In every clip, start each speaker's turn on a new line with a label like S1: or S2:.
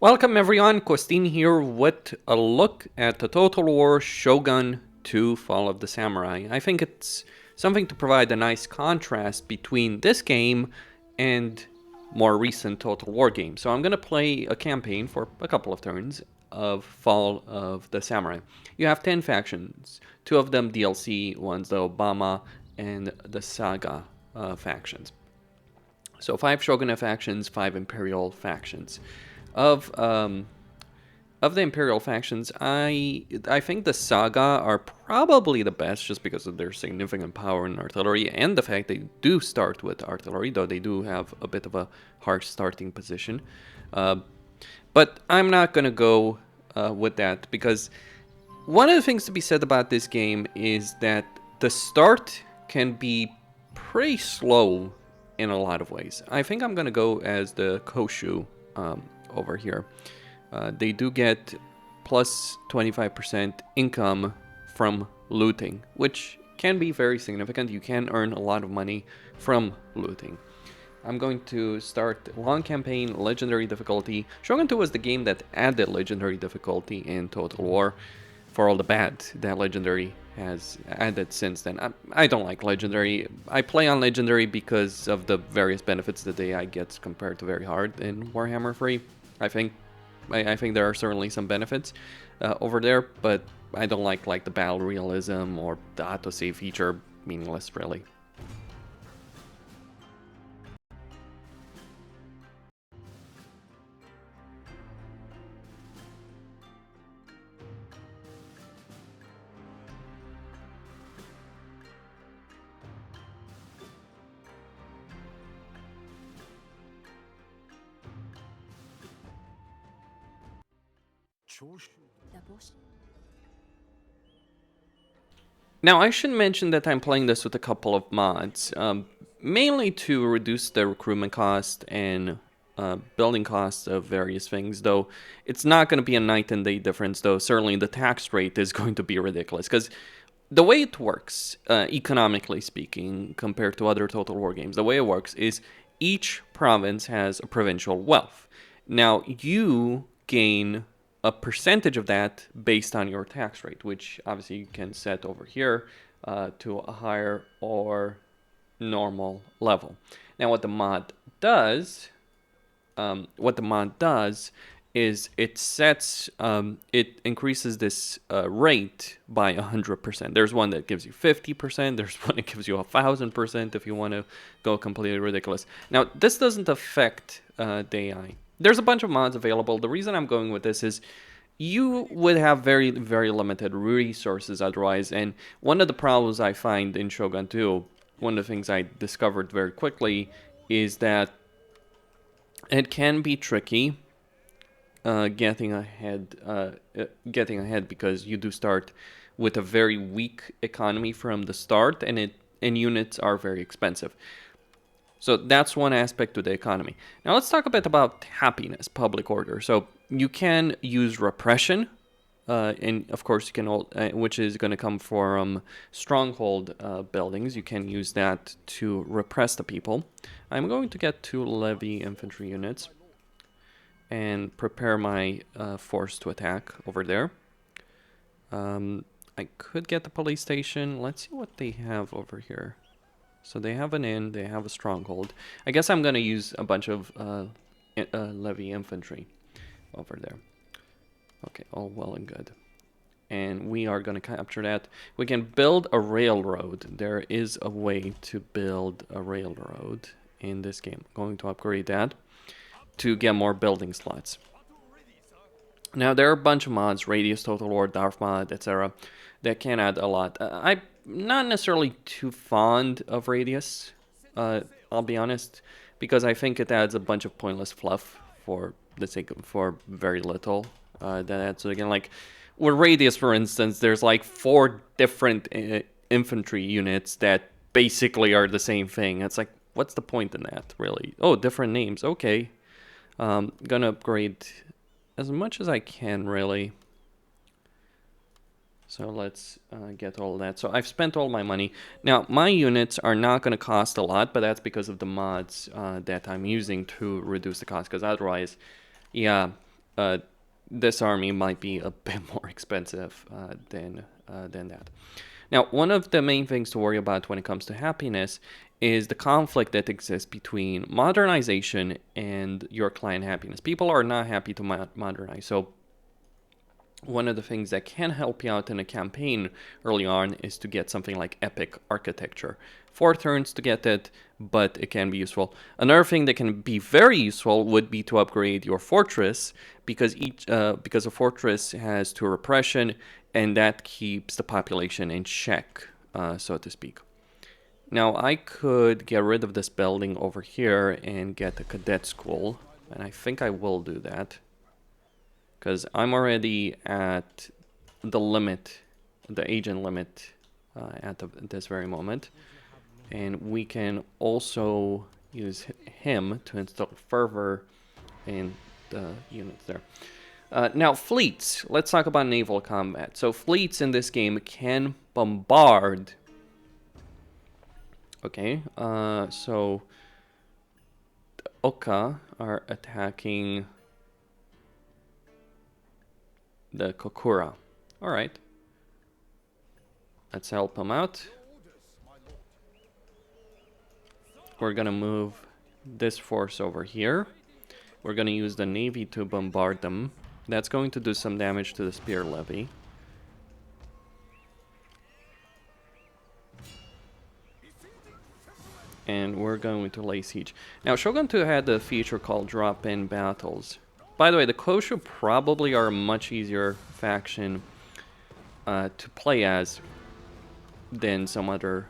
S1: Welcome everyone, Costin here with a look at the Total War Shogun 2 Fall of the Samurai. I think it's something to provide a nice contrast between this game and more recent Total War games. So I'm going to play a campaign for a couple of turns of Fall of the Samurai. You have 10 factions, 2 of them DLC ones, the Obama and the Saga factions. So 5 Shogunate factions, 5 Imperial factions. Of the Imperial factions, I think the Saga are probably the best just because of their significant power in artillery and the fact they do start with artillery, though they do have a bit of a harsh starting position. But I'm not going to go with that because one of the things to be said about this game is that the start can be pretty slow in a lot of ways. I think I'm going to go as the Koshu over here. They do get plus 25% income from looting, which can be very significant. You can earn a lot of money from looting. I'm going to start long campaign, legendary difficulty. Shogun 2 was the game that added legendary difficulty in Total War for all the bad that legendary has added since then. I don't like legendary. I play on legendary because of the various benefits that the AI gets compared to very hard in Warhammer 3. I think there are certainly some benefits over there, but I don't like the battle realism or the autosave feature. Meaningless, really. Now, I should mention that I'm playing this with a couple of mods, mainly to reduce the recruitment cost and building costs of various things, though it's not going to be a night and day difference, though certainly the tax rate is going to be ridiculous, because the way it works, economically speaking, compared to other Total War games, the way it works is each province has a provincial wealth. Now, you gain a percentage of that based on your tax rate, which obviously you can set over here to a higher or normal level. Now, what the mod does is it sets, it increases this rate by 100%. There's one that gives you 50%. There's one that gives you 1,000% if you want to go completely ridiculous. Now, this doesn't affect the AI. There's a bunch of mods available. The reason I'm going with this is you would have very, very limited resources otherwise. And one of the problems I find in Shogun 2, one of the things I discovered very quickly, is that it can be tricky getting ahead because you do start with a very weak economy from the start, and units are very expensive. So that's one aspect to the economy. Now let's talk a bit about happiness, public order. So you can use repression, and of course you can, which is going to come from stronghold buildings. You can use that to repress the people. I'm going to get 2 levy infantry units and prepare my force to attack over there. I could get the police station. Let's see what they have over here. So they have an inn, they have a stronghold. I guess I'm going to use a bunch of levy infantry over there. Okay, all well and good. And we are going to capture that. We can build a railroad. There is a way to build a railroad in this game. I'm going to upgrade that to get more building slots. Now, there are a bunch of mods, Radius, Total War, Darth mod, etc. that can add a lot. I'm not necessarily too fond of Radius, I'll be honest, because I think it adds a bunch of pointless fluff for the sake of, for very little. That adds to, again, like with Radius, for instance, there's like 4 different infantry units that basically are the same thing. It's like, what's the point in that, really? Oh, different names, okay. Gonna upgrade as much as I can, really. So let's get all that. So I've spent all my money. Now, my units are not going to cost a lot, but that's because of the mods that I'm using to reduce the cost. Because otherwise, yeah, this army might be a bit more expensive than that. Now, one of the main things to worry about when it comes to happiness is the conflict that exists between modernization and your client happiness. People are not happy to modernize, so one of the things that can help you out in a campaign early on is to get something like epic architecture. 4 turns to get it, but it can be useful. Another thing that can be very useful would be to upgrade your fortress, because a fortress has 2 repression, and that keeps the population in check, so to speak. Now, I could get rid of this building over here and get a cadet school, and I think I will do that, because I'm already at the limit, the agent limit at this very moment. And we can also use him to install fervor in the units there. Now, fleets. Let's talk about naval combat. So fleets in this game can bombard. Okay, so the Oka are attacking the Kokura. All right. Let's help them out. We're gonna move this force over here. We're gonna use the Navy to bombard them. That's going to do some damage to the spear levy. And we're going to lay siege. Now, Shogun 2 had a feature called drop-in battles. By the way, the Koshu probably are a much easier faction to play as than some other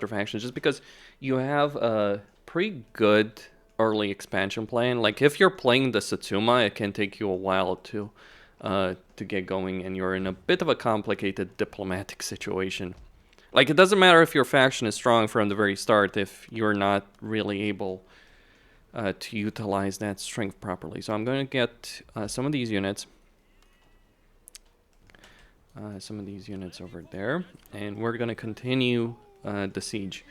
S1: factions, just because you have a pretty good early expansion plan. Like, if you're playing the Satsuma, it can take you a while to get going, and you're in a bit of a complicated diplomatic situation. Like, it doesn't matter if your faction is strong from the very start if you're not really able to utilize that strength properly. So I'm going to get some of these units. Over there, and we're going to continue the siege.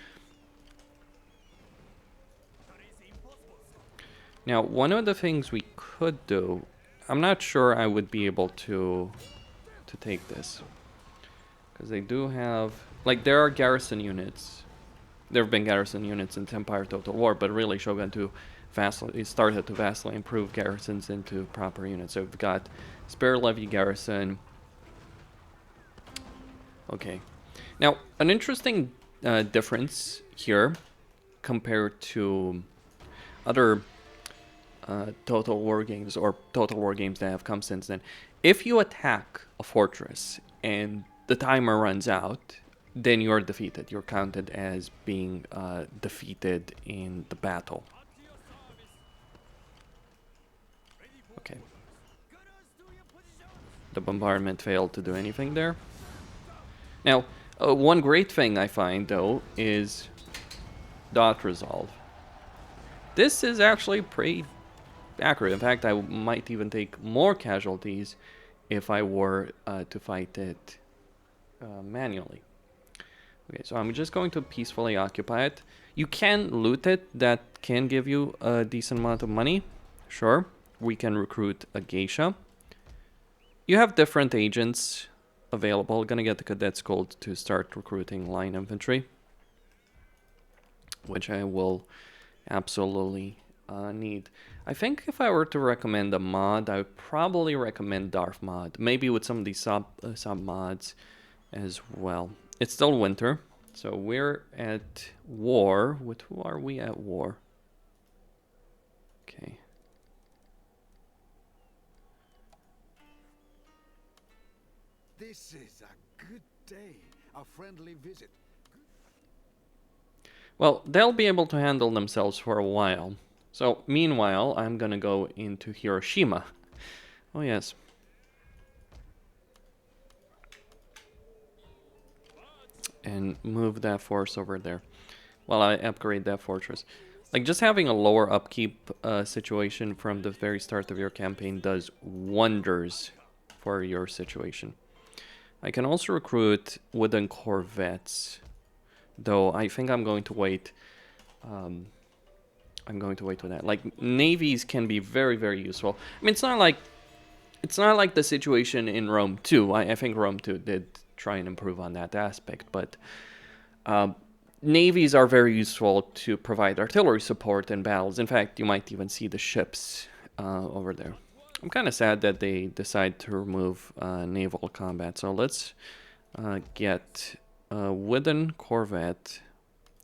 S1: Now, one of the things we could do, I'm not sure I would be able to take this, because they do have, like, there are garrison units. There have been garrison units in Empire Total War, but really Shogun 2 started to vastly improve garrisons into proper units. So we've got Spear Levy Garrison. Okay. Now, an interesting difference here compared to other Total War games or Total War games that have come since then. If you attack a fortress and the timer runs out, then you're defeated. You're counted as being defeated in the battle. Okay. The bombardment failed to do anything there. Now, one great thing I find, though, is dot resolve. This is actually pretty accurate. In fact, I might even take more casualties if I were to fight it manually. Okay, so I'm just going to peacefully occupy it. You can loot it. That can give you a decent amount of money. Sure. We can recruit a geisha. You have different agents available. Gonna get the cadet school to start recruiting line infantry, which I will absolutely need. I think if I were to recommend a mod, I would probably recommend Darth mod, maybe with some of these sub mods as well. It's still winter, so we're at war. With who are we at war? Okay.
S2: This is a good day, a friendly visit.
S1: Well, they'll be able to handle themselves for a while. So, meanwhile, I'm gonna go into Hiroshima. Oh, yes. And move that force over there while I upgrade that fortress. Like, just having a lower upkeep situation from the very start of your campaign does wonders for your situation. I can also recruit wooden corvettes, though I think I'm going to wait I'm going to wait with that. Like, navies can be very, very useful. I mean, it's not like the situation in Rome 2. I think Rome 2 did try and improve on that aspect, but navies are very useful to provide artillery support in battles. In fact, you might even see the ships over there. I'm kind of sad that they decide to remove naval combat, so let's get a wooden corvette.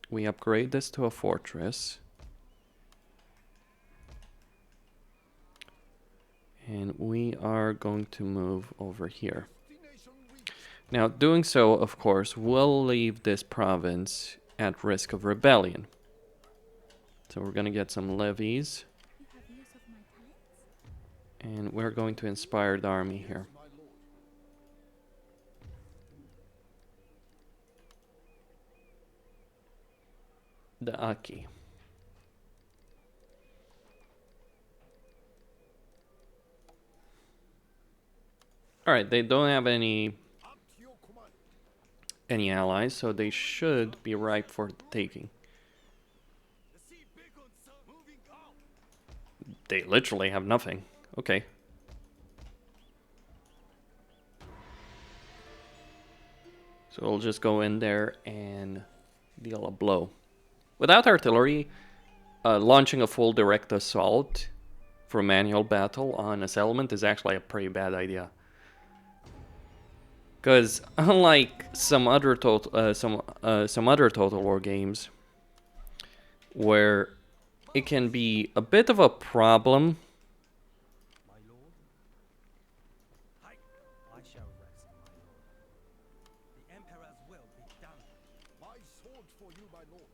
S1: We upgrade this to a fortress. And we are going to move over here. Now, doing so, of course, will leave this province at risk of rebellion. So we're going to get some levies. And we're going to inspire the army here. The Aki. Alright, they don't have any allies, so they should be ripe for the taking. They literally have nothing. Okay. So we'll just go in there and deal a blow. Without artillery, launching a full direct assault for manual battle on a settlement is actually a pretty bad idea. Because unlike some other total war games, where it can be a bit of a problem.
S3: I shall rest, my lord. The Emperor's will be done.
S2: My sword for you, my lord.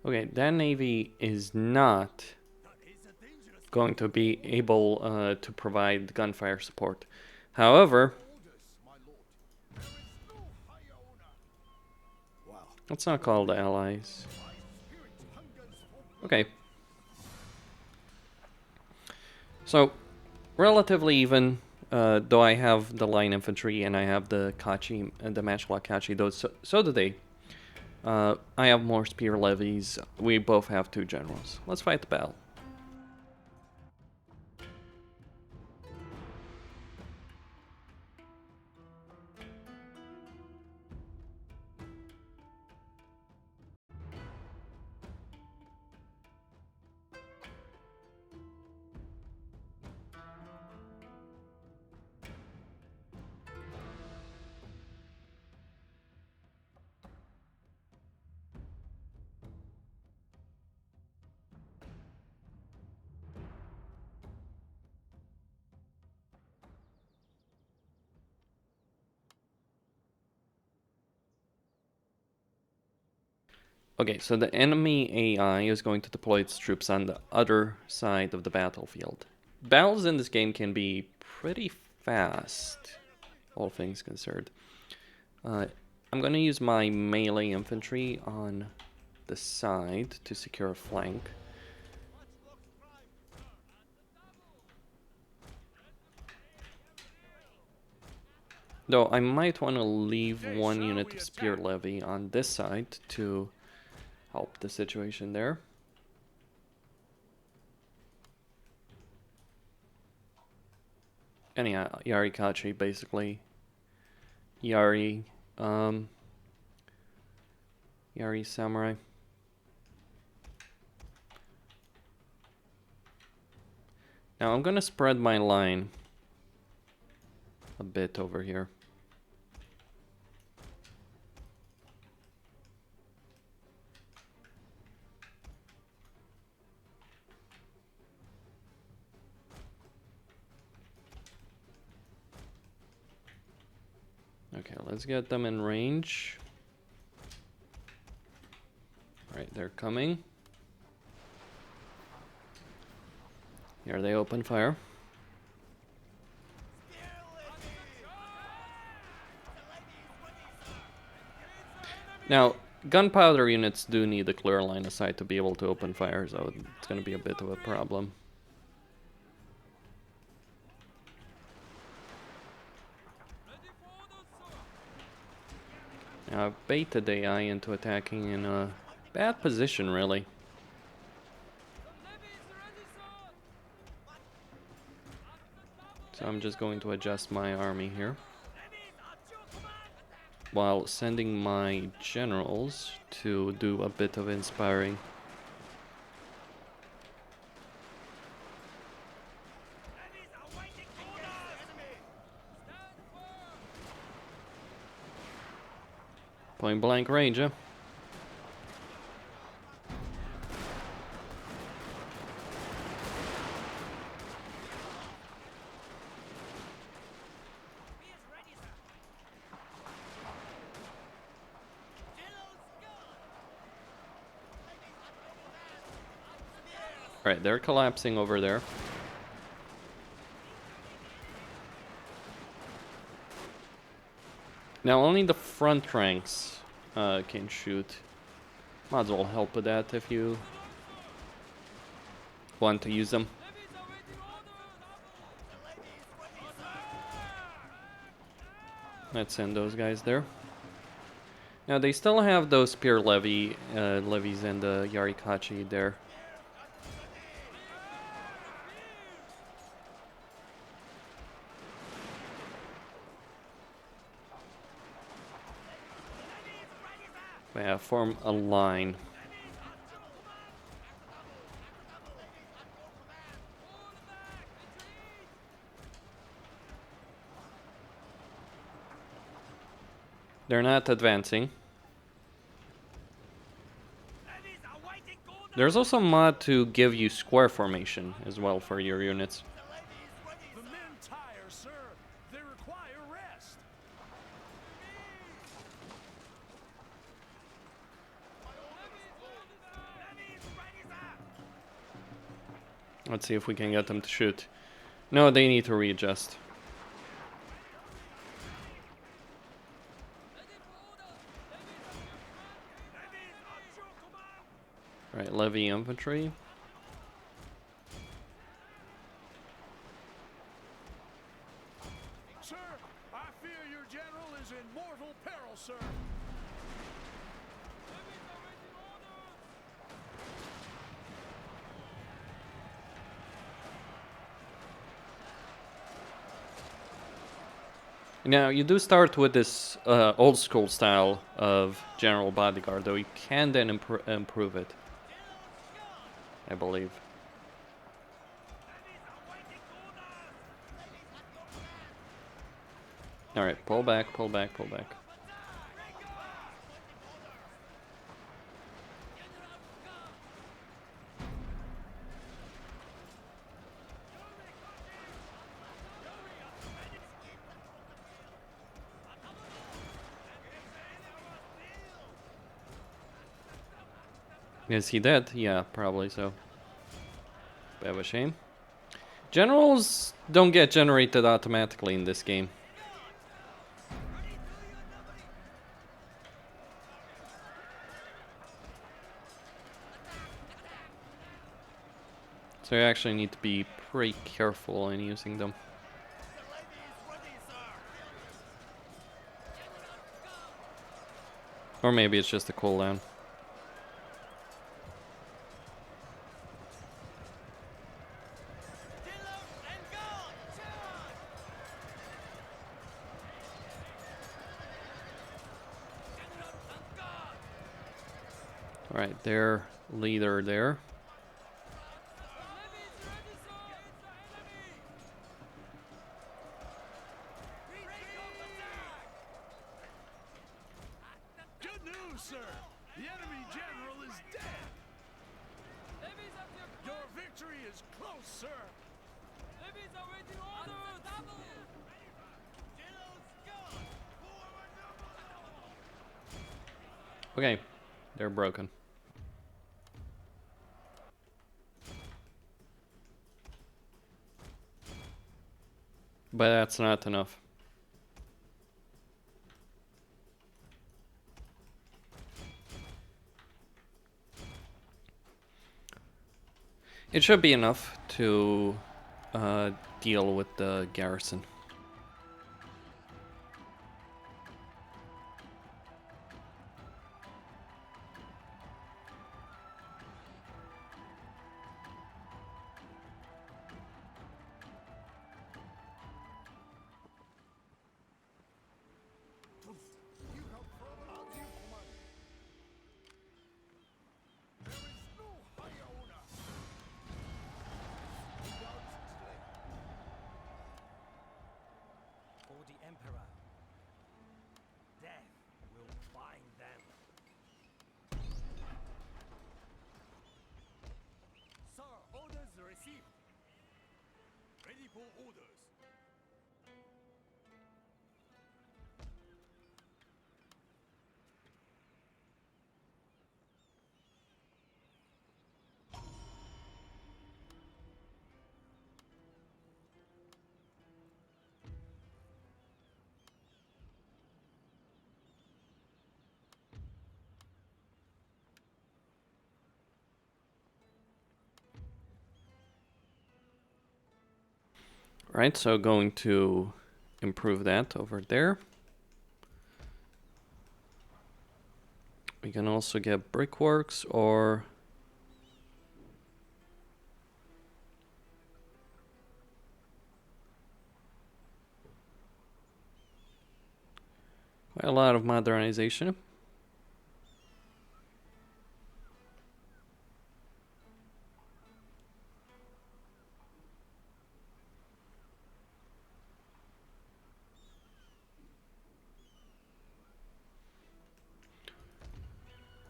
S1: Okay, that navy is not going to be able to provide gunfire support. However, let's not call the allies. Okay. So, relatively even, though I have the line infantry and I have the Kachi, the matchlock Kachi, so do they. I have more spear levies. We both have 2 generals. Let's fight the battle. Okay, so the enemy AI is going to deploy its troops on the other side of the battlefield. Battles in this game can be pretty fast, all things considered. I'm going to use my melee infantry on the side to secure a flank. Though I might want to leave 1 unit of spear levy on this side to help the situation there. And yeah, Yari Kachi basically. Yari Samurai. Now I'm gonna spread my line a bit over here. Okay, let's get them in range. Alright, they're coming. Here they open fire. Now, gunpowder units do need a clear line of sight to be able to open fire, so it's going to be a bit of a problem. I've baited the AI into attacking in a bad position, really. So I'm just going to adjust my army here, while sending my generals to do a bit of inspiring. Point blank range, huh? Right, they're collapsing over there. Now only the front ranks can shoot. Might as well help with that if you want to use them. Let's send those guys there. Now they still have those spear levies and the Yarikachi there. Yeah, form a line. They're not advancing. There's also a mod to give you square formation as well for your units.
S2: The men tire, sir. They require rest.
S1: Let's see if we can get them to shoot. No, they need to readjust. Right, levy infantry.
S2: Sir, I fear your general is in mortal peril, sir.
S1: Now, you do start with this old school style of general bodyguard, though you can then improve it, I believe. Alright, pull back, pull back, pull back. Is he dead? Yeah, probably so. Bit of a shame. Generals don't get generated automatically in this game. So you actually need to be pretty careful in using them. Or maybe it's just a cooldown. Alright, their leader there.
S2: Good news, sir. The enemy general is dead. Your victory is close, sir.
S1: Okay, they're broken. But that's not enough. It should be enough to deal with the garrison.
S2: Ready for orders.
S1: Right, so going to improve that over there. We can also get brickworks or quite a lot of modernization.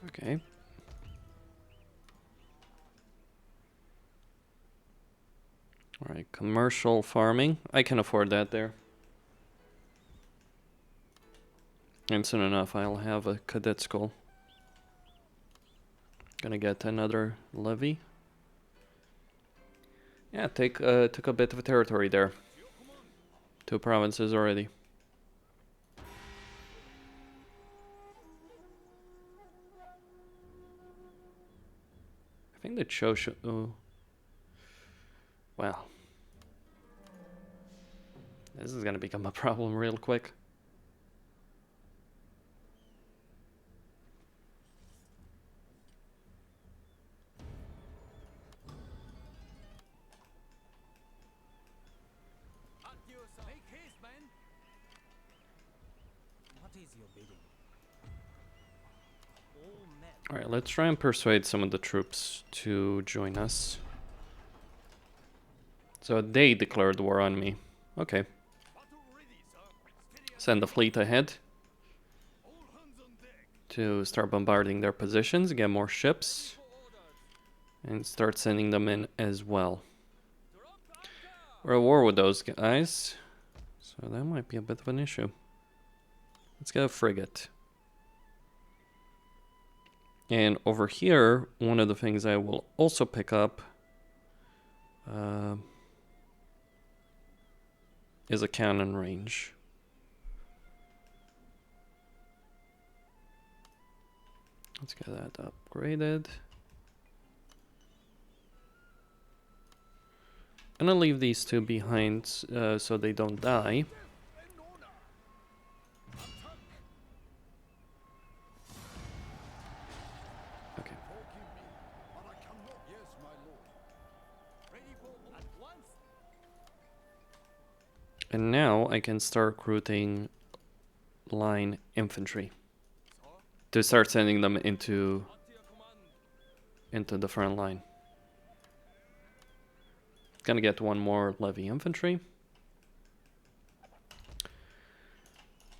S1: Okay. All right, commercial farming. I can afford that there. And soon enough, I'll have a cadet school. Gonna get another levy. Yeah, took a bit of a territory there. 2 provinces already. I think that show should. Oh. Well. This is gonna become a problem real quick.
S3: Make haste, man. What is your bidding? All men.
S1: Alright, let's try and persuade some of the troops to join us. So they declared war on me. Okay. Send the fleet ahead to start bombarding their positions, get more ships, and start sending them in as well. We're at war with those guys, so that might be a bit of an issue. Let's get a frigate. And over here, one of the things I will also pick up is a cannon range. Let's get that upgraded. I'm gonna leave these 2 behind so they don't die. Okay. And now I can start recruiting line infantry to start sending them into the front line. Gonna get 1 more levy infantry.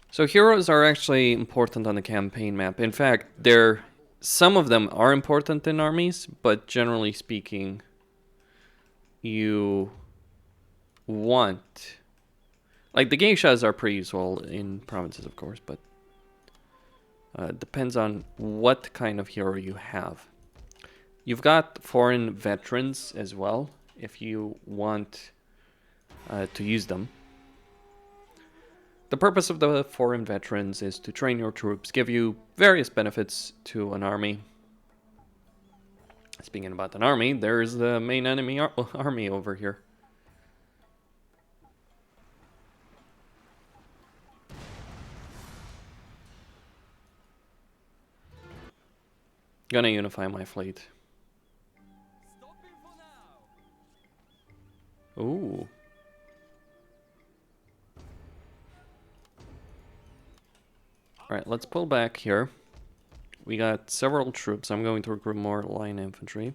S1: So heroes are actually important on the campaign map. In fact, some of them are important in armies, but generally speaking, you want, like, the geishas are pretty useful in provinces, of course, but depends on what kind of hero you have. You've got foreign veterans as well, if you want to use them. The purpose of the foreign veterans is to train your troops, give you various benefits to an army. Speaking about an army, there's the main enemy army over here. Gonna unify my fleet. Ooh. Alright, let's pull back here. We got several troops. I'm going to recruit more line infantry.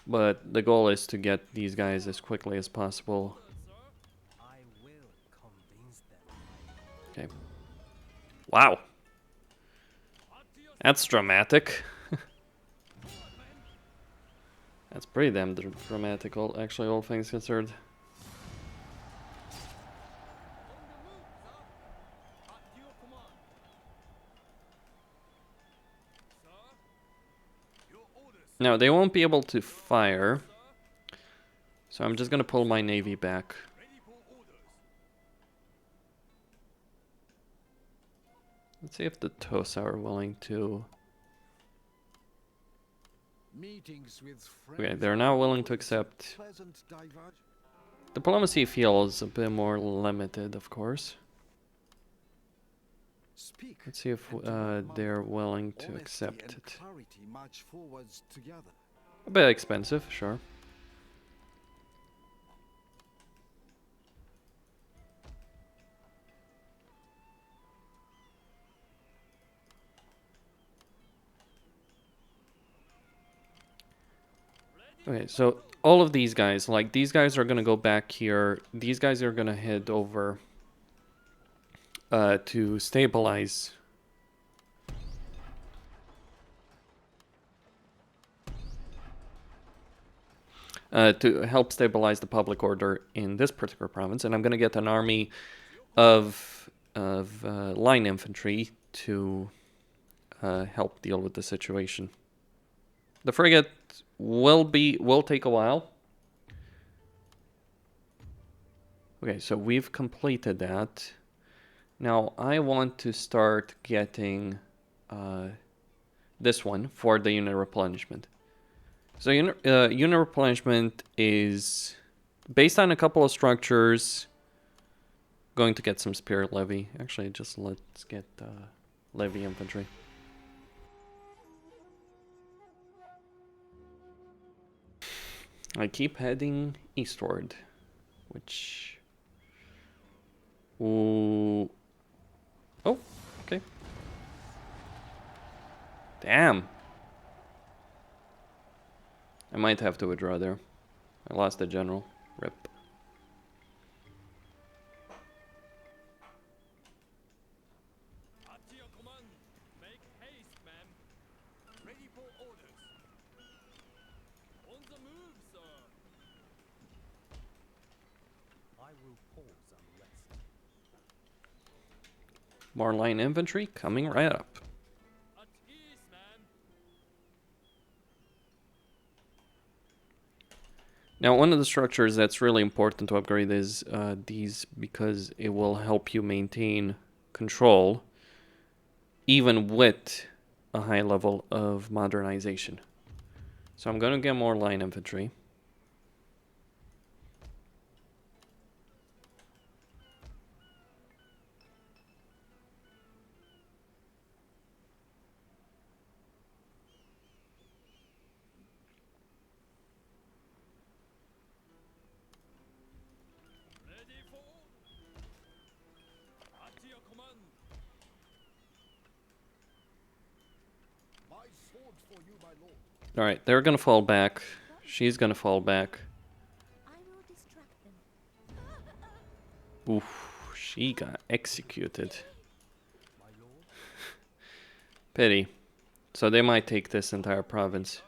S1: But the goal is to get these guys as quickly as possible.
S3: I will convince them.
S1: Okay. Wow. That's dramatic. That's pretty damn dramatic, actually, all things considered. Now, they won't be able to fire. So I'm just gonna pull my navy back. Let's see if the Tosa are willing to...
S2: Meetings with
S1: Okay,
S2: friends
S1: they're not willing to accept.
S2: pleasant diversion.
S1: Diplomacy feels a bit more limited, of course.
S2: Speak,
S1: Let's see if
S2: and to my
S1: they're
S2: mother,
S1: willing to
S2: honesty
S1: accept
S2: and
S1: it.
S2: clarity march forwards together.
S1: A bit expensive, sure. Okay, so all of these guys, like these guys are gonna go back here. These guys are gonna head over to stabilize. To help stabilize the public order in this particular province, and I'm gonna get an army of line infantry to help deal with the situation. The frigate will take a while. Okay, so we've completed that. Now I want to start getting this one for the unit replenishment. So unit replenishment is based on a couple of structures. Going to get some spirit levy. Actually, just let's get levy infantry. I keep heading eastward, which... Ooh. Oh, okay. Damn. I might have to withdraw there. I lost the general. Rip.
S3: At your command. Make haste, ma'am. Ready for orders. On the move, sir. I will pause and rest.
S1: More line infantry coming right up.
S3: At ease, ma'am.
S1: Now, one of the structures that's really important to upgrade is these, because it will help you maintain control even with a high level of modernization. So I'm going to get more line infantry.
S3: Ready for? At your command.
S2: My sword for you, my lord.
S1: All right, they're going to fall back. She's going to fall back.
S4: I will distract them.
S1: Oof, she got executed.
S3: My lord.
S1: Pity. So they might take this entire province.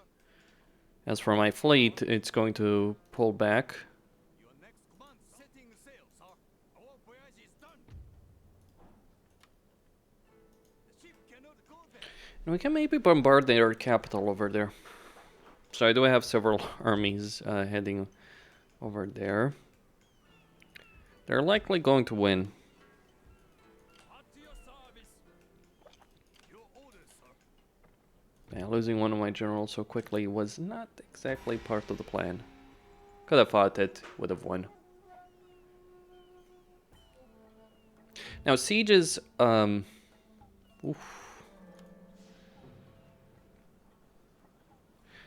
S1: As for my fleet, it's going to pull back.
S3: Your next command setting sail, sir. Our voyage is done. The ship cannot go there.
S1: And we can maybe bombard their capital over there. So I do have several armies heading over there. They're likely going to win.
S3: At your service. Your orders, sir.
S1: Yeah, losing one of my generals so quickly was not exactly part of the plan. Could have fought it, would have won. Now sieges, oof.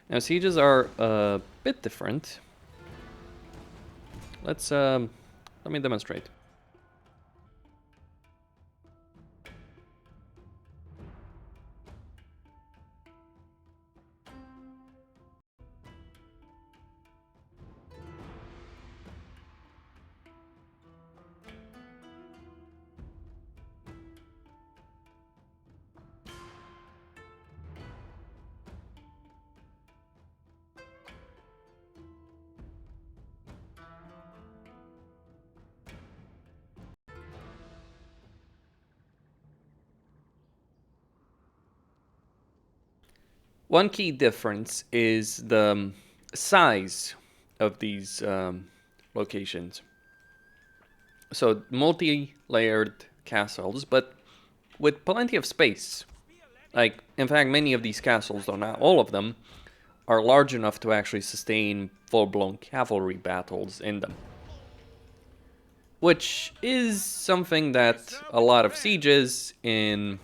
S1: Now sieges are a bit different. Let's let me demonstrate. One key difference is the size of these locations. So multi-layered castles, but with plenty of space. Like, in fact, many of these castles, though not all of them, are large enough to actually sustain full-blown cavalry battles in them. Which is something that a lot of sieges in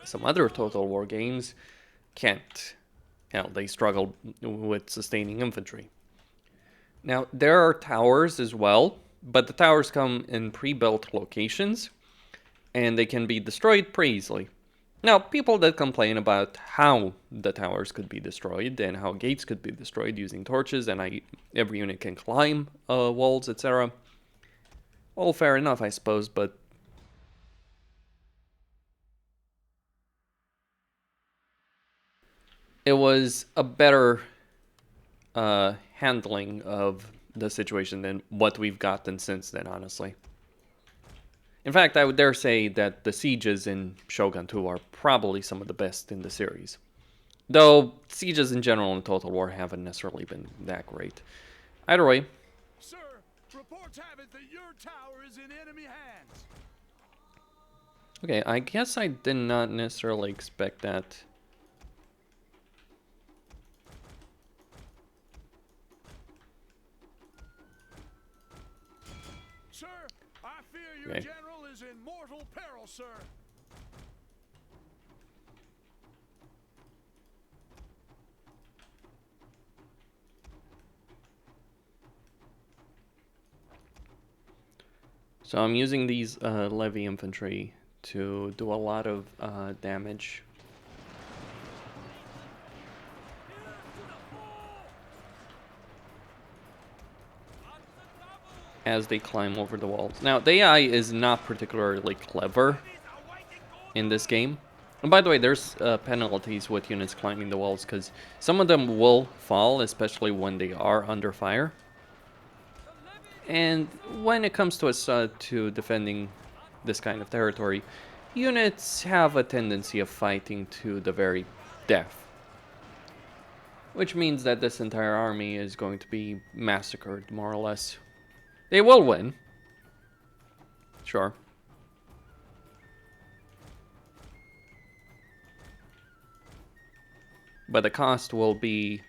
S1: some other Total War games can't. Hell, they struggle with sustaining infantry. Now, there are towers as well, but the towers come in pre-built locations, and they can be destroyed pretty easily. Now, people that complain about how the towers could be destroyed and how gates could be destroyed using torches and every unit can climb walls, etc. All fair enough, I suppose, but it was a better handling of the situation than what we've gotten since then, honestly. In fact, I would dare say that the sieges in Shogun 2 are probably some of the best in the series. Though, sieges in general in Total War haven't necessarily been that great. Either way.
S2: Sir, reports have it that your tower is in enemy hands.
S1: Okay, I guess I did not necessarily expect that.
S2: Sir, I fear your
S1: Okay.
S2: general is in mortal peril, sir.
S1: So I'm using these levy infantry to do a lot of damage. As they climb over the walls. Now, the AI is not particularly clever in this game. And by the way, there's penalties with units climbing the walls, because some of them will fall, especially when they are under fire. And when it comes to defending this kind of territory, units have a tendency of fighting to the very death. Which means that this entire army is going to be massacred, more or less. They will win. Sure. But the cost will be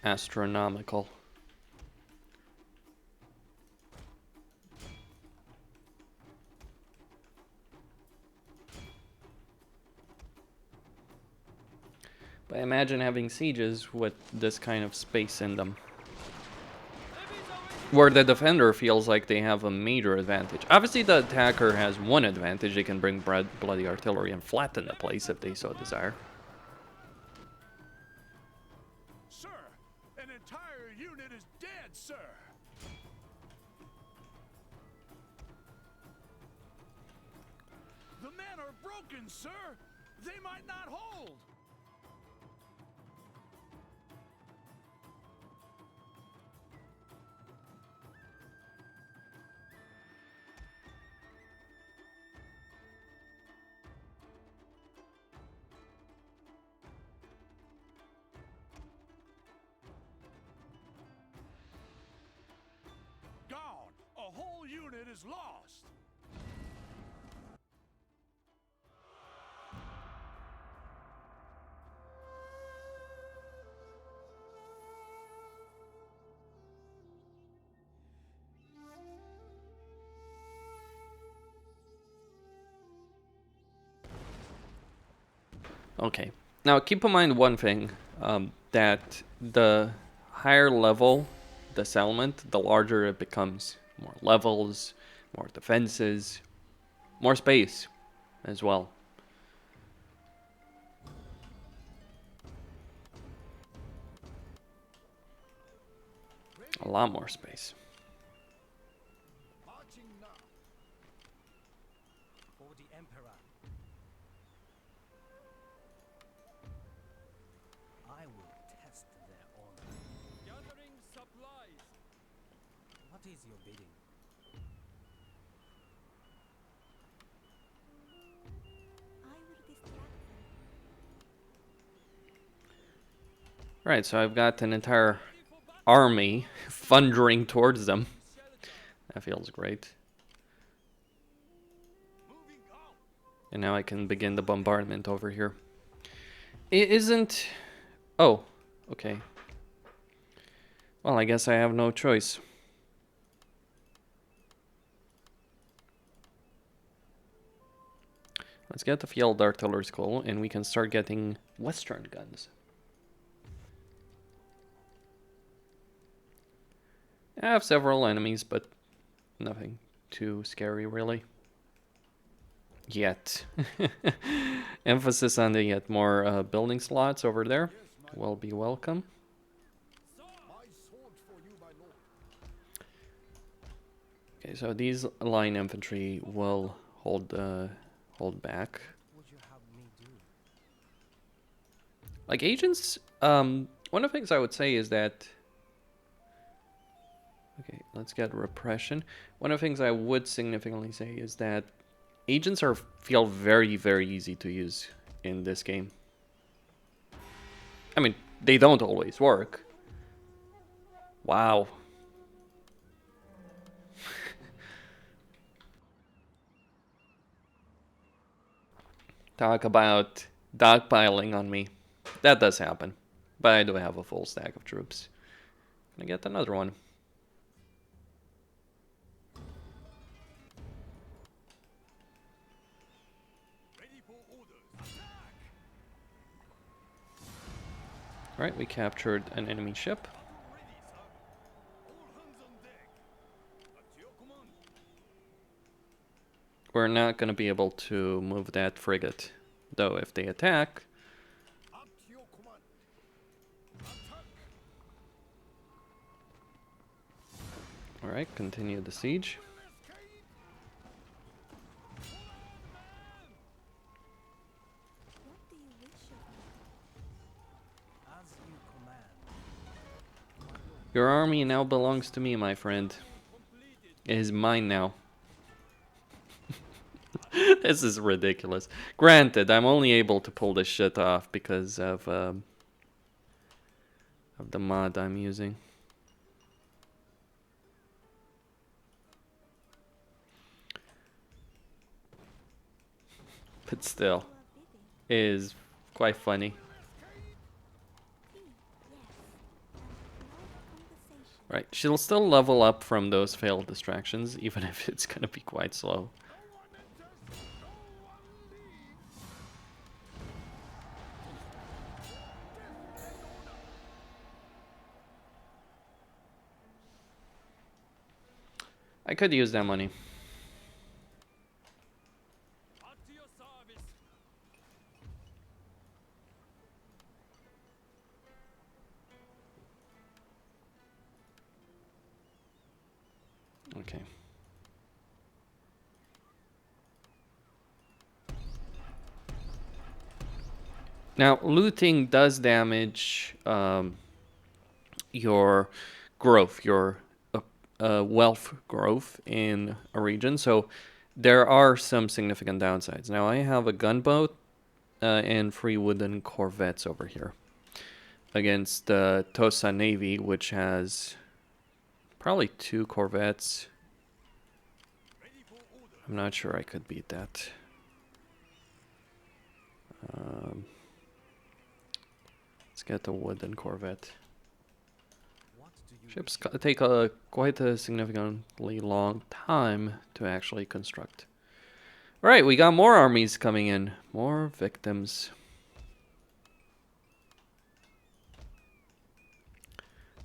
S1: astronomical. But imagine having sieges with this kind of space in them, where the defender feels like they have a major advantage. Obviously, the attacker has one advantage. They can bring bloody artillery and flatten the place if they so desire.
S2: Sir, an entire unit is dead, sir. The men are broken, sir. They might not hold. Gone. A whole unit is lost.
S1: Okay. Now, keep in mind one thing, that the higher level the settlement, the larger it becomes. More levels, more defenses, more space as well. A lot more space.
S2: Marching now.
S3: For the Emperor. I will test their honor. Gathering supplies. What is your bidding?
S4: I will distract them.
S1: Right, so I've got an entire army thundering towards them. That feels great. And now I can begin the bombardment over here. It isn't... Oh, okay. Well, I guess I have no choice. Let's get the field artillery school, and we can start getting Western guns. I have several enemies, but nothing too scary, really. Yet. Emphasis on the yet more building slots over there. Will be welcome. Okay, so these line infantry will hold back. Like agents, one of the things I would say is that... Okay, let's get repression. One of the things I would significantly say is that agents feel very, very easy to use in this game. I mean, they don't always work. Wow. Talk about dogpiling on me. That does happen. But I do have a full stack of troops. Can I get another one? Alright, we captured an enemy ship. We're not going to be able to move that frigate, though if they attack... Alright, continue the siege. Your army now belongs to me, my friend. It is mine now. This is ridiculous. Granted, I'm only able to pull this shit off because of the mod I'm using. But still, it is quite funny. Right, she'll still level up from those failed distractions, even if it's gonna be quite slow. I could use that money. Okay. Now, looting does damage your growth, your wealth growth in a region, so there are some significant downsides. Now, I have a gunboat and 3 wooden corvettes over here against Tosa Navy, which has probably 2 corvettes. I'm not sure I could beat that. Let's get the wooden corvette. Ships take quite a significantly long time to actually construct. Alright, we got more armies coming in. More victims.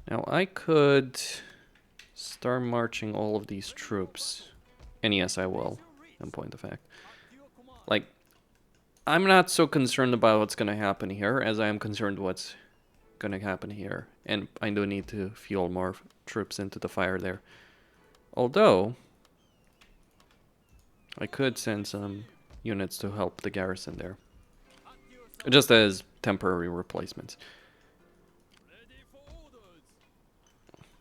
S1: Now I could start marching all of these troops. And yes, I will, in point of fact. Like, I'm not so concerned about what's going to happen here as I am concerned what's going to happen here. And I do need to fuel more troops into the fire there. Although, I could send some units to help the garrison there. Just as temporary replacements.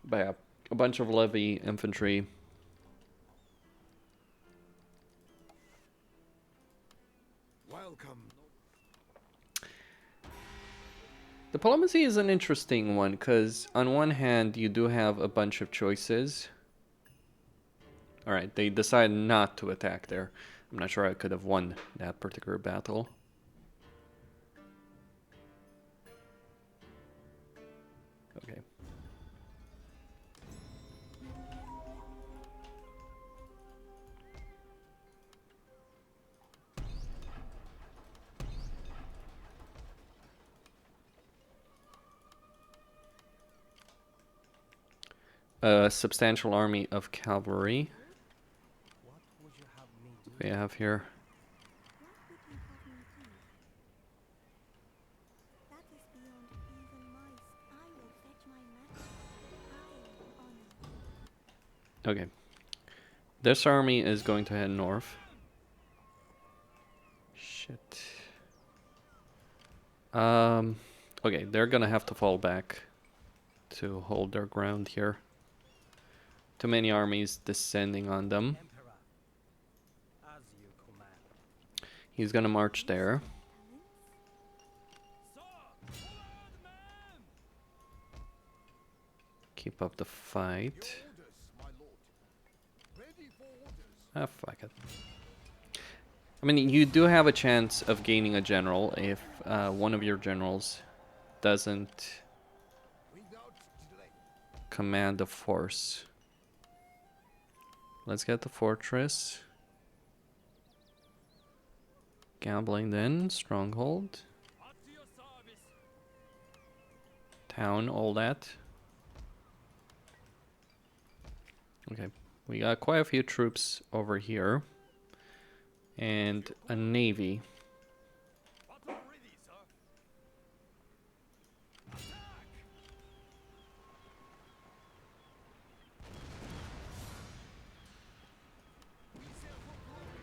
S1: But yeah, a bunch of levy infantry.
S2: Welcome.
S1: Diplomacy is an interesting one, because on one hand, you do have a bunch of choices. Alright, they decide not to attack there. I'm not sure I could have won that particular battle. Okay. A substantial army of cavalry.
S3: What would you have me do?
S1: We have here.
S4: What would you have me do? That is beyond even my I will fetch my master. I am honored.
S1: Okay. This army is going to head north. Shit. Okay, they're gonna have to fall back to hold their ground here. Too many armies descending on them.
S3: Emperor, as you command.
S1: He's gonna march there.
S3: Sir, forward, man!
S1: Keep up the fight.
S2: Orders, my lord. Ready for orders.
S1: Ah, fuck it. I mean, you do have a chance of gaining a general if one of your generals doesn't
S2: Without delay.
S1: command a force. Let's get the fortress. Gambling then, stronghold,
S3: At your service.
S1: town, all that. Okay, we got quite a few troops over here. And a navy.
S3: Battle ready, sir. Attack! We sail for glory.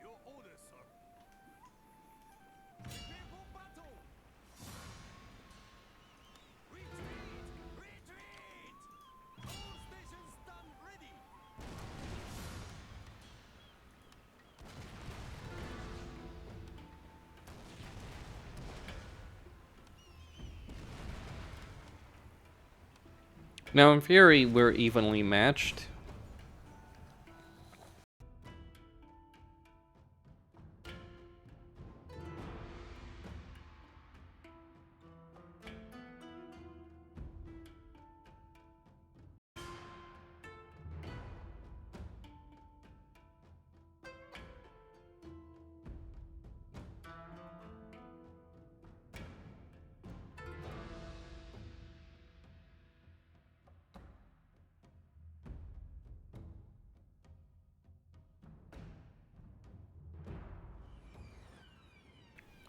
S3: Your orders, sir. Prepare for battle. Retreat! Retreat! All stations stand ready.
S1: Now, in theory, we're evenly matched.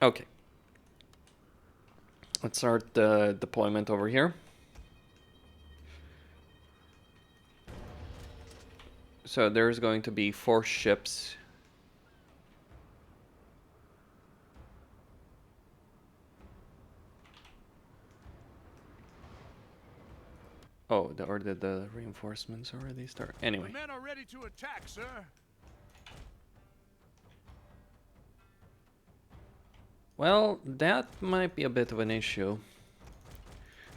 S1: Okay. Let's start the deployment over here. So there's going to be 4 ships. Oh, or did the reinforcements already start? Anyway.
S2: The men are ready to attack, sir.
S1: Well, that might be a bit of an issue.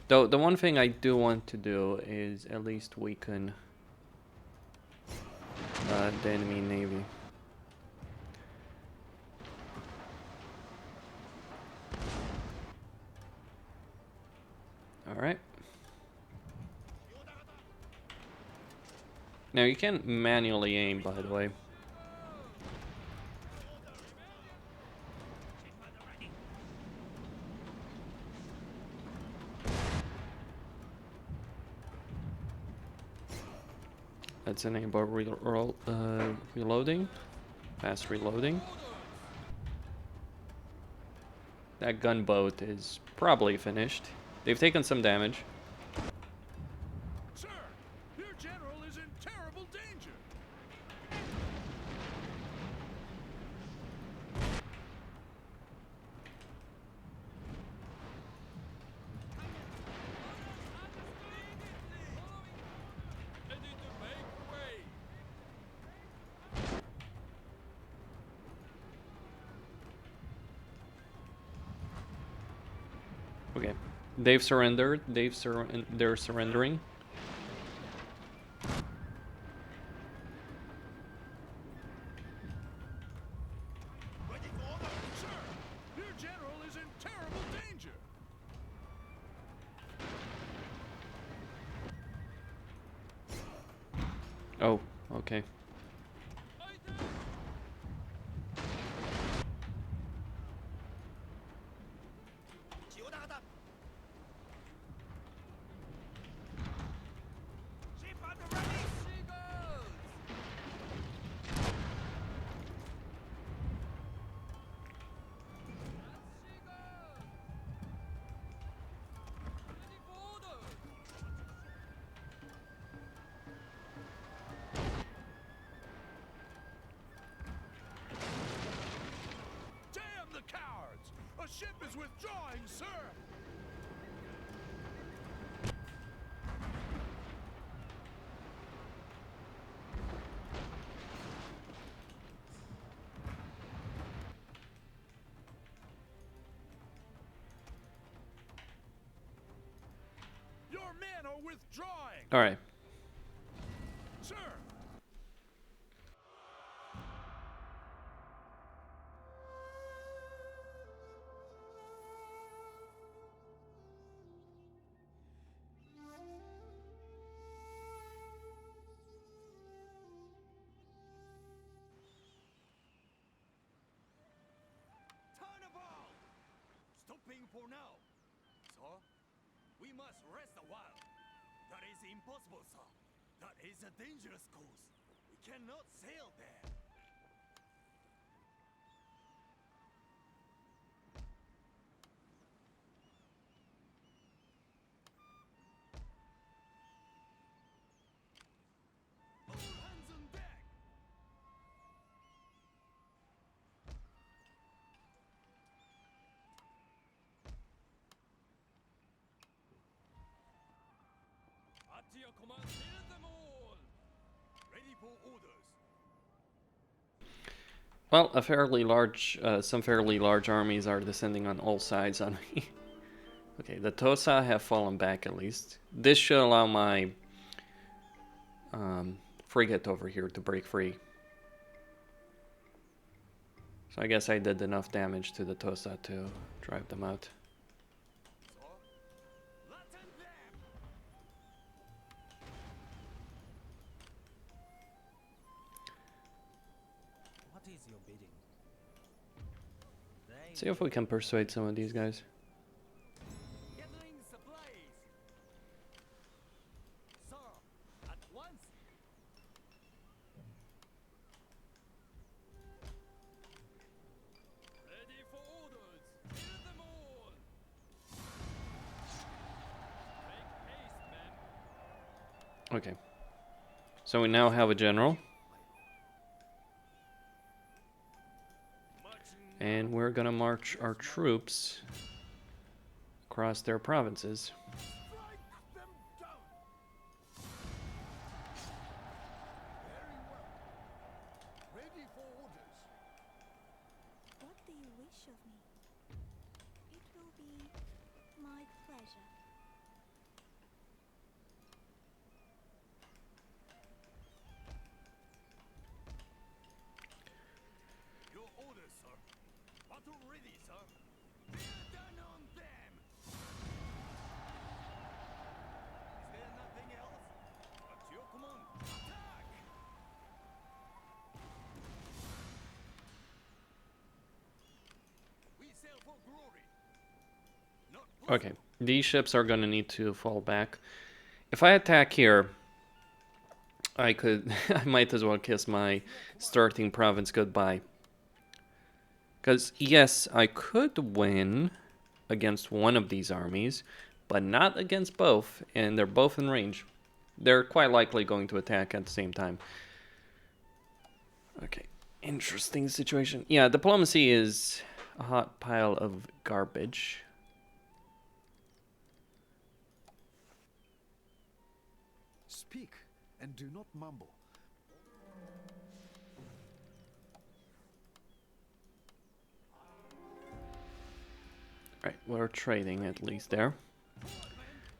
S1: Though the one thing I do want to do is at least weaken the enemy navy. Alright. Now you can manually aim, by the way. Let's enable reloading. Fast reloading. That gunboat is probably finished. They've taken some damage.
S2: Sir, your general is in terrible danger.
S3: Ready to make way.
S1: Okay, they've surrendered. They're surrendering.
S2: Ready for order, sir! Your general is in terrible danger!
S1: Oh, okay.
S2: Ship at the ready!
S3: She goes! She goes! Ready for orders!
S2: Damn the cowards! A ship is withdrawing, sir! Your men are withdrawing!
S1: All right.
S2: Sir!
S3: Turnabout! Stopping for now. Sir, we must rest a while. That is impossible, sir. That is a dangerous course. We cannot sail there. All hands on deck! At your command, kill them all! Ready for orders.
S1: Well, a fairly large, some fairly large armies are descending on all sides on me. Okay, the Tosa have fallen back at least. This should allow my frigate over here to break free. So I guess I did enough damage to the Tosa to drive them out.
S3: Sir, flatten them!
S5: What is your bidding?
S1: See if we can persuade some of these guys.
S3: Gathering supplies. Sir, at once. Ready for orders. Kill them all. Make haste, men.
S1: Okay. So we now have a general. And we're gonna march our troops across their provinces.
S2: Strike them down! Very well. Ready for orders.
S4: What do you wish of me? It will be my pleasure.
S3: Your orders, sir. Battle ready, sir. Bear down on them. Is there nothing else? At your command, attack! We sail for glory. Not
S1: Okay, these ships are gonna need to fall back. If I attack here, I could, I might as well kiss my starting province goodbye. Because yes, I could win against one of these armies, but not against both, and they're both in range. They're quite likely going to attack at the same time. Okay, interesting situation. Yeah, diplomacy is a hot pile of garbage.
S2: Speak and do not mumble.
S1: Right, we're trading at least there.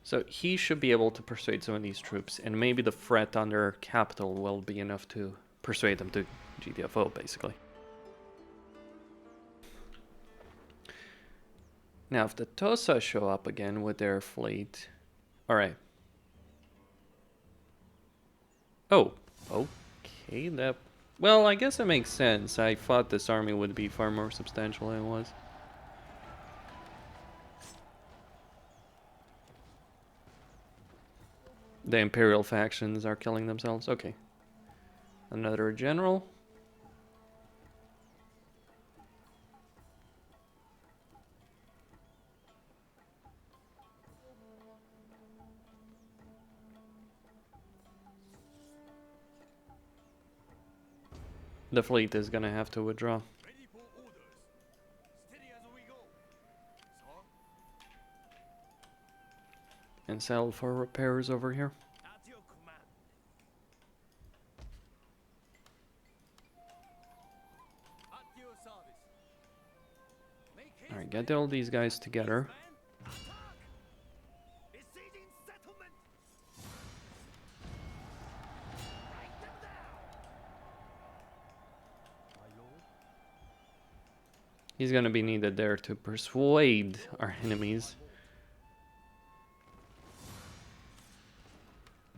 S1: So he should be able to persuade some of these troops, and maybe the threat on their capital will be enough to persuade them to GTFO, basically. Now, if the Tosa show up again with their fleet... Alright. Oh, okay, that... Well, I guess it makes sense. I thought this army would be far more substantial than it was. The Imperial factions are killing themselves. Okay. Another general. The fleet is gonna have to withdraw.
S3: Ready for orders. Steady as we go. Sir,
S1: And sell for repairs over here.
S3: at your command. At your service. Make haste.
S1: Alright, get all these guys together.
S3: Man. Attack. Besieging settlement. Write them down.
S5: My lord?
S1: He's gonna be needed there to persuade our enemies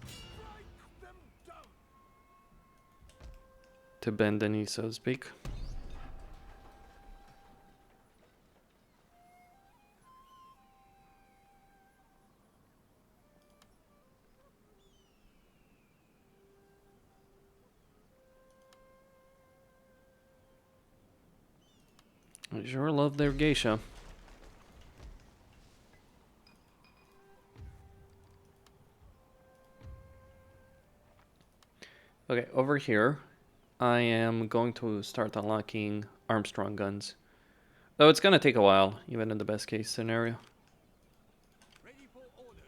S3: Strike them down.
S1: to bend the knee, so to speak. I sure love their geisha. Okay, over here, I am going to start unlocking Armstrong guns. Though it's gonna take a while, even in the best case scenario.
S3: Ready for orders.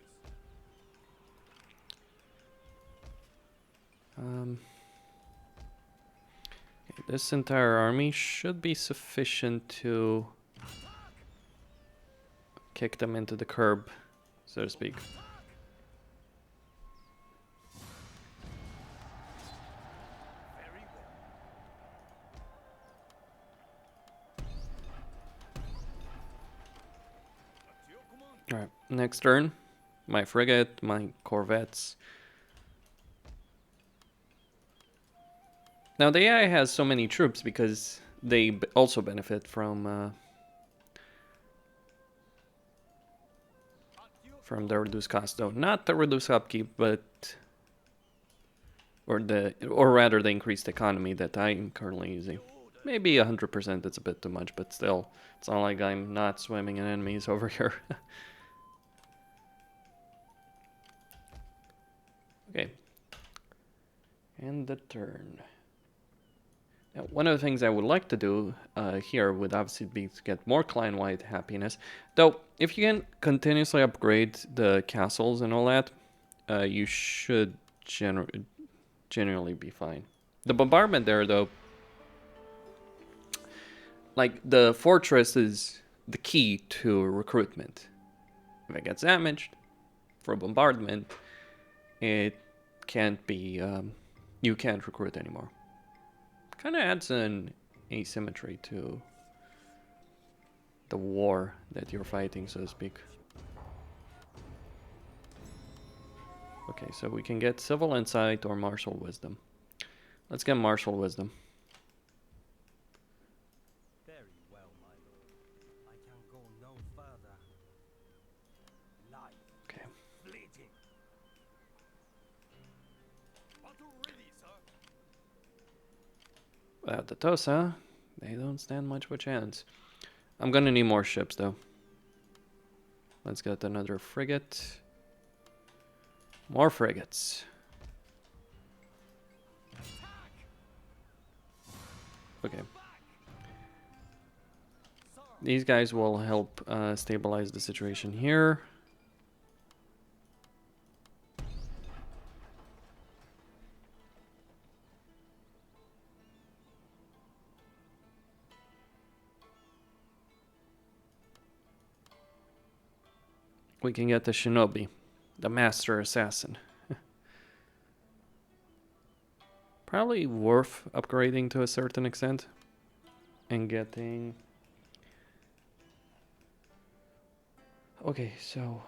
S1: Okay, this entire army should be sufficient to kick them into the curb, so to speak.
S3: Very well. At your command.
S1: Alright, next turn, my frigate, my corvettes. Now the AI has so many troops because they also benefit from
S3: At your
S1: the reduced cost, though not the reduced upkeep, but or rather the increased economy that I'm currently using. Maybe 100%, it's a bit too much, but still, it's not like I'm not swimming in enemies over here. Okay, and the turn. Now, one of the things I would like to do here would obviously be to get more clan-wide happiness. Though, if you can continuously upgrade the castles and all that, you should generally be fine. The bombardment there, though, like, the fortress is the key to recruitment. If it gets damaged for bombardment, it can't be, you can't recruit anymore. Kind of adds an asymmetry to the war that you're fighting, so to speak. Okay, so we can get civil insight or martial wisdom. Let's get martial wisdom.
S5: Very well, my lord. I can go no further. Life
S1: Okay.
S3: fleeting. Battle ready, sir.
S1: Without the Tosa, they don't stand much of a chance. I'm gonna need more ships, though. Let's get another frigate. More frigates. Okay. These guys will help stabilize the situation here. we can get the shinobi, the master assassin. Probably worth upgrading to a certain extent and getting... Okay, so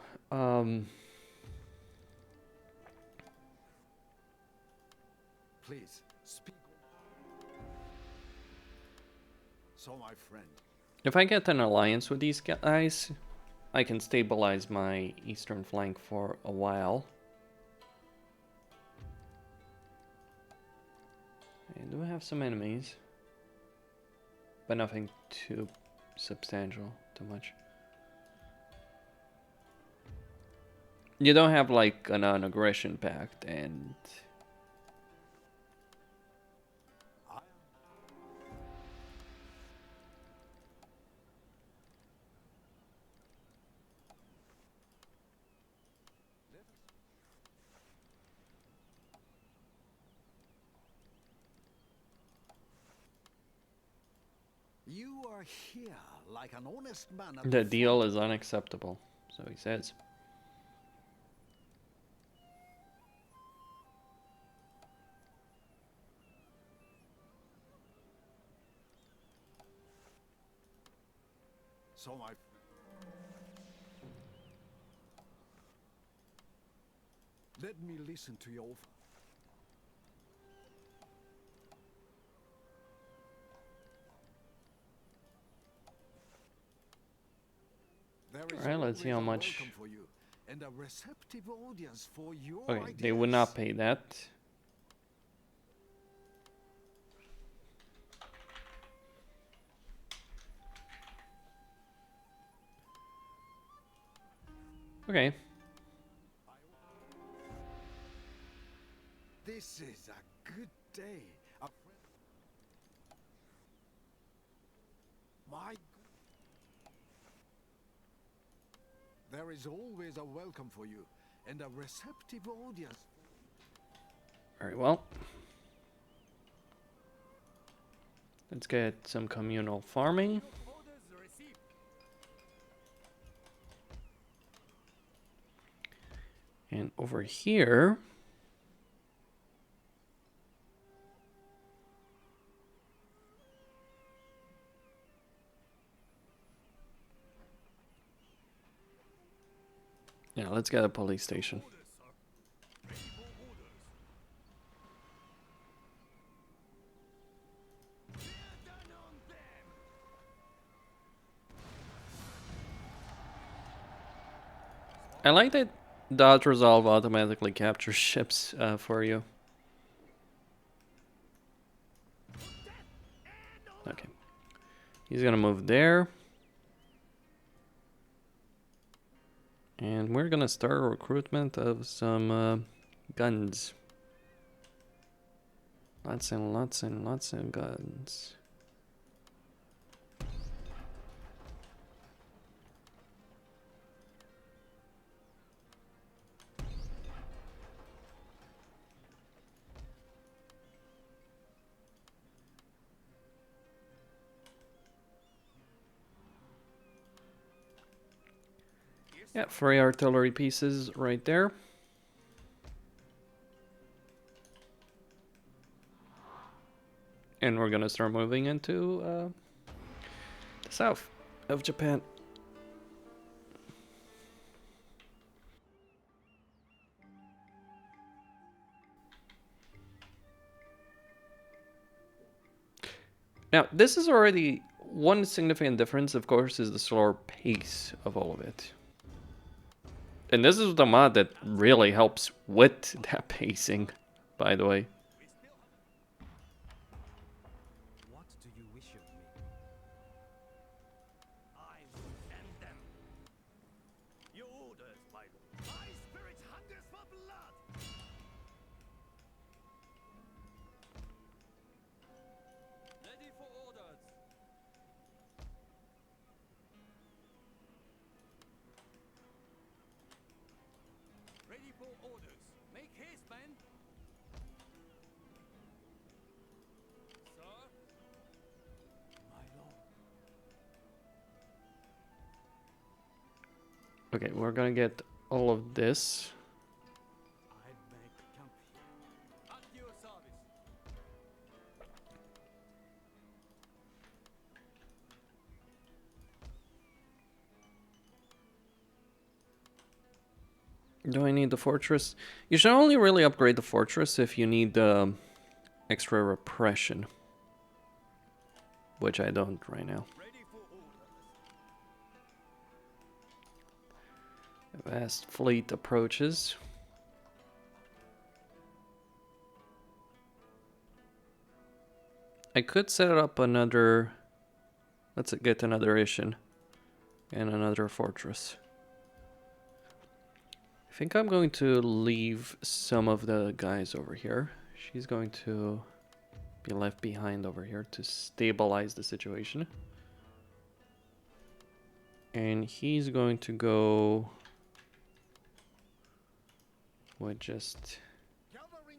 S3: Please speak. So, my friend,
S1: if I get an alliance with these guys, I can stabilize my eastern flank for a while. I do have some enemies, but nothing too substantial, too much. You don't have like a non-aggression pact, and
S3: you are here like an honest man.
S1: the deal is unacceptable, so he says.
S3: So, my let me listen to your offer. There is
S1: Alright, let's see how
S3: always a
S1: much.
S3: welcome for you and a receptive audience for your
S1: Okay, they would not
S3: ideas.
S1: pay that. Okay.
S3: This is a good day. A friend. My. There is always a welcome for you and a receptive audience.
S1: Alright, well. Let's get some communal farming.
S3: Orders received.
S1: And over here, yeah, let's get a police station.
S2: Orders, sir. Ready for orders. We're done on them.
S1: I like that dot resolve automatically captures ships for you. Okay. He's gonna move there. And we're gonna start recruitment of some guns. Lots and lots and lots of guns. Yeah, 3 artillery pieces right there. And we're gonna start moving into the south of Japan. Now, this is already one significant difference, of course, is the slower pace of all of it. And this is the mod that really helps with that pacing, by the way.
S5: What do you wish of me?
S2: I will end them. Your orders, my lord. My spirit hungers for blood.
S5: Ready for orders.
S2: Ready for orders. Make haste, men. Sir?
S5: My lord.
S1: Okay, we're gonna get all of this.
S3: I'd make camp here. At your service.
S1: Do I need the fortress? You should only really upgrade the fortress if you need extra repression. Which I don't right now.
S3: Ready for orders.
S1: A vast fleet approaches. I could set up another... Let's get another Ishin. And another fortress. I think I'm going to leave some of the guys over here. She's going to be left behind over here to stabilize the situation. And he's going to go with just...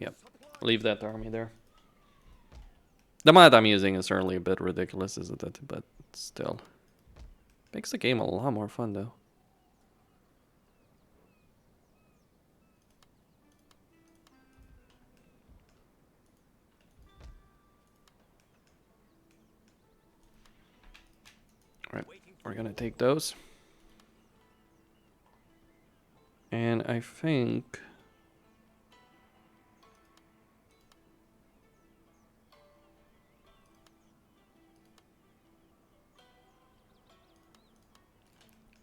S1: Yep, leave that army there. The mod I'm using is certainly a bit ridiculous, isn't it? But still. Makes the game a lot more fun, though. Alright, we're gonna take those. And I think...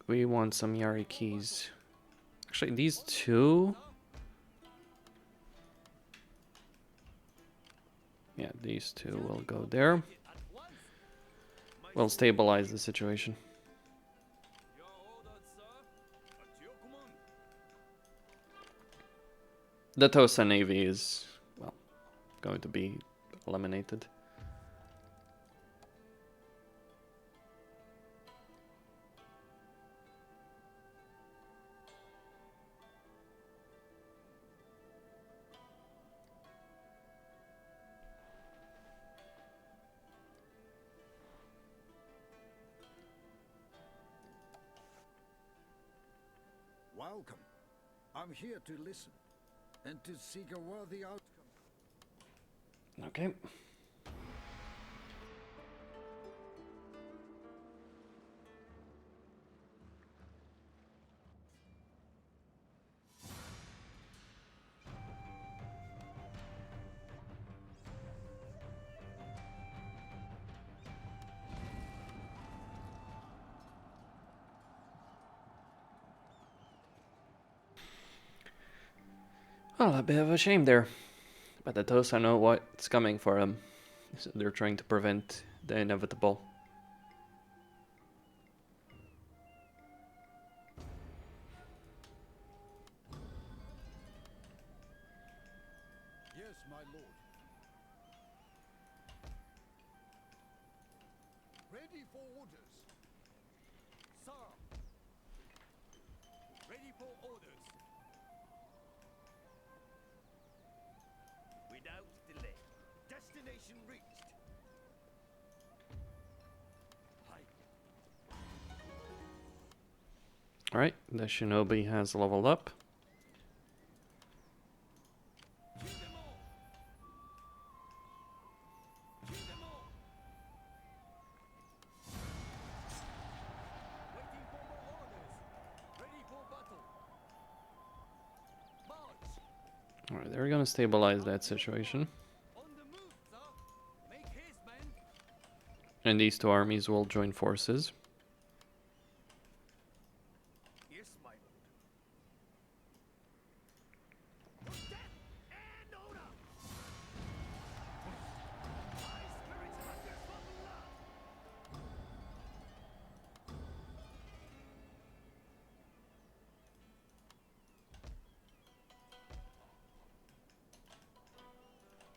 S1: we want some Yari keys. Actually, these two... yeah, these two will go there. We'll stabilize the situation.
S3: Your orders, sir. At your command.
S1: The Tosa Navy is, well, going to be eliminated.
S6: Welcome. I'm here to listen and to seek a worthy outcome.
S1: Okay. Well, a bit of a shame there. But the Tosa know what's coming for them. So they're trying to prevent the inevitable.
S6: Yes, my lord. Ready for orders.
S3: Sir. Ready for orders. Without delay. Destination reached. Hi.
S1: Alright, the Shinobi has leveled up.
S3: Kill them all. Kill them all. Waiting for more orders. Ready for battle. March.
S1: Alright, they're gonna stabilize that situation.
S3: On the move, sir. Make haste, man.
S1: And these two armies will join forces.
S3: Yes, my lord. Death and order. My spirit hungers for blood.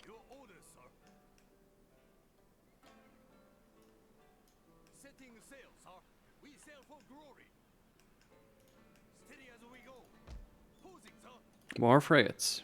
S3: Your orders, sir. Setting sail, sir. We sail for glory. Steady as we go. Posing, sir.
S1: More frigates.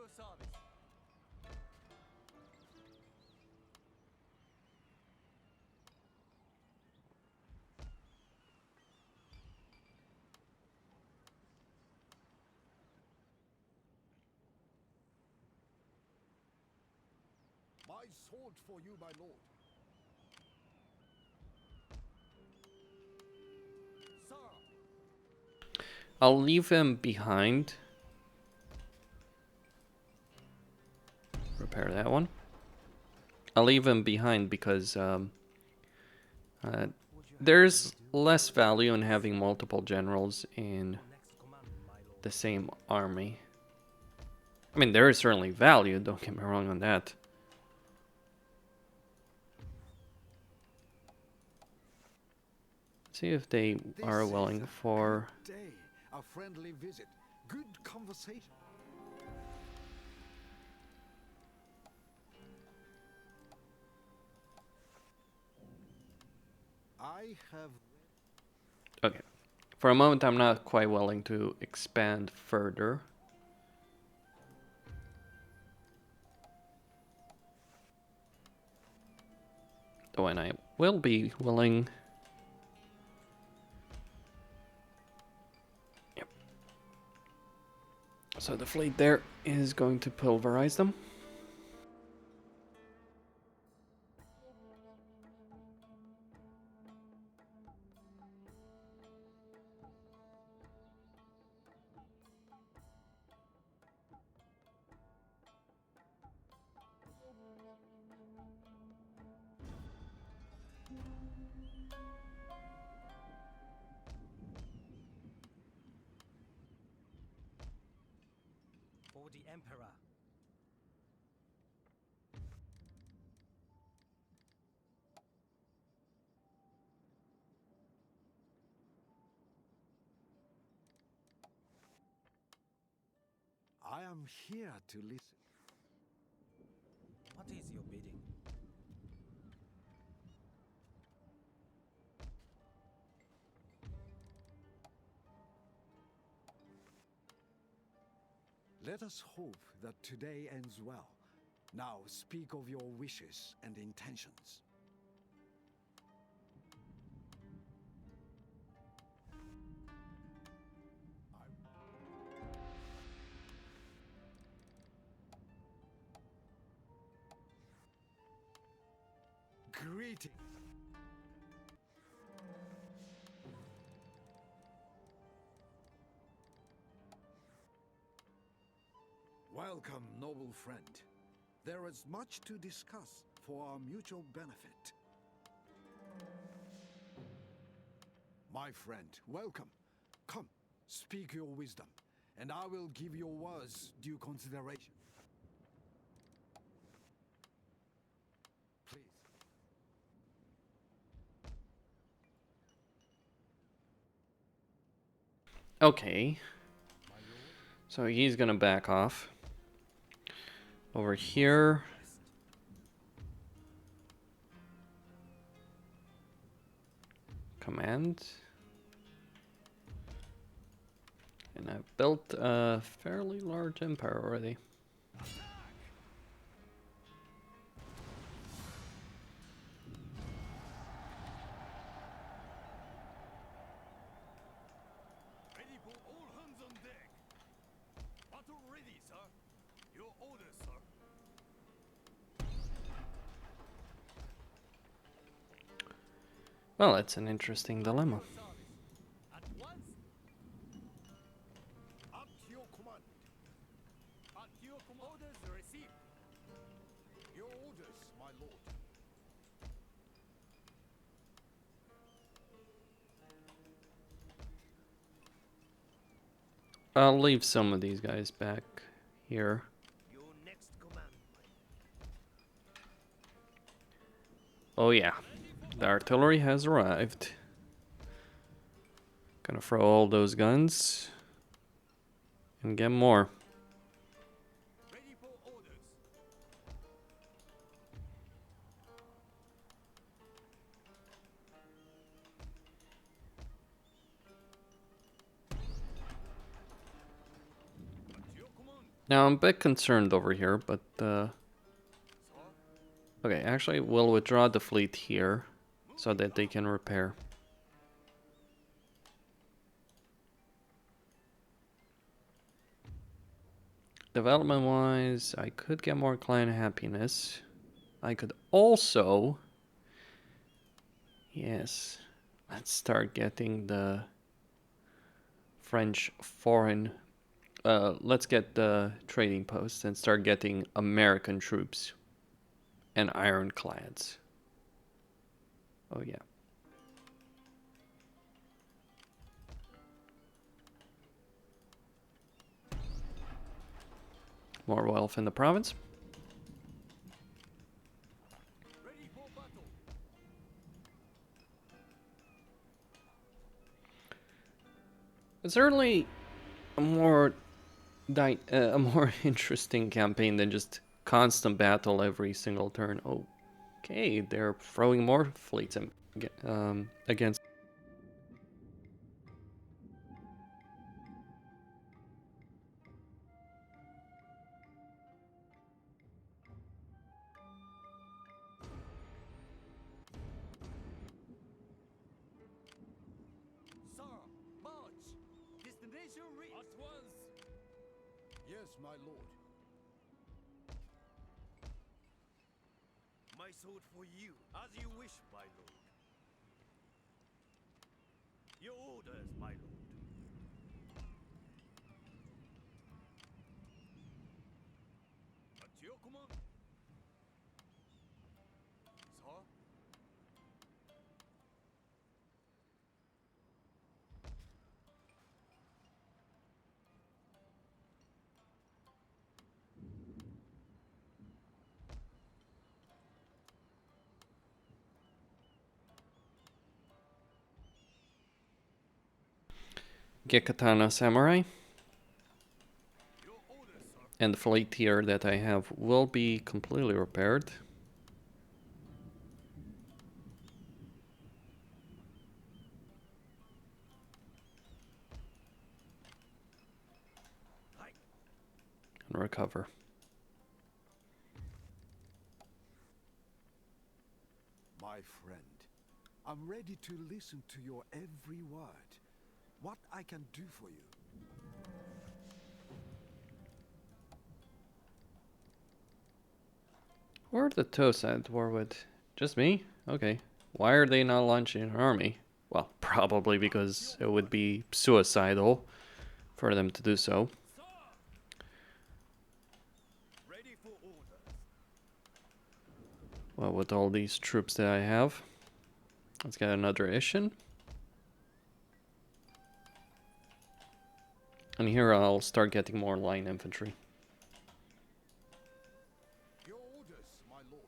S3: your service.
S6: My sword for you, my lord.
S3: Sir,
S1: I'll leave him behind. Repair that one. I'll leave him behind because there's less value in having multiple generals in
S5: Next command, my lord.
S1: the same army. I mean, there is certainly value, don't get me wrong on that. See if they are
S6: This
S1: willing
S6: is
S1: for...
S6: a good day, a friendly visit, good conversation. I have
S1: Okay. For a moment, I'm not quite willing to expand further. Though, and I will be willing... Yep. So the fleet there is going to pulverize them.
S5: For the Emperor.
S6: I am here to listen.
S5: What is your bidding?
S6: Let us hope that today ends well. Now speak of your wishes and intentions. Greetings. Welcome, noble friend. There is much to discuss for our mutual benefit. My friend, welcome. Come, speak your wisdom, and I will give your words due consideration. Please.
S1: Okay. So he's gonna back off. Over here. Command. And I've built a fairly large empire already.
S3: ready for all hands on deck. Battle ready, sir. Your orders, sir.
S1: Well, it's an interesting dilemma.
S3: Service. At once.
S6: Up to your command.
S3: At your orders received.
S6: Your orders, my lord.
S1: I'll leave some of these guys back here.
S5: Your next command,
S1: Oh yeah, the artillery has arrived. Gonna throw all those guns and get more.
S3: Ready for orders. At your command.
S1: Now I'm a bit concerned over here, but okay, actually we'll withdraw the fleet here so that they can repair. Development wise, I could get more client happiness. I could also, yes, let's start getting the French foreign, let's get the trading posts and start getting American troops and ironclads. Oh yeah. More wealth in the province.
S3: Ready for battle.
S1: It's certainly a more interesting campaign than just constant battle every single turn. Okay, they're throwing more fleets against.
S3: Sir, march. Destination reached. At once.
S6: Yes, my lord.
S2: My sword for you, as you wish, my lord. Your orders, my lord.
S3: At your command. Sir?
S1: Get Katana Samurai.
S3: Your orders, sir.
S1: And the fleet here that I have will be completely repaired. And recover.
S6: My friend, I'm ready to listen to your every word. What I can do for you.
S1: Where are the Tosa at war with? Just me? Okay. Why are they not launching an army? Well, probably because it would be suicidal for them to do so.
S3: Ready for orders.
S1: Well, with all these troops that I have, let's get another Ishin. And here I'll start getting more line infantry.
S6: Your orders, my lord.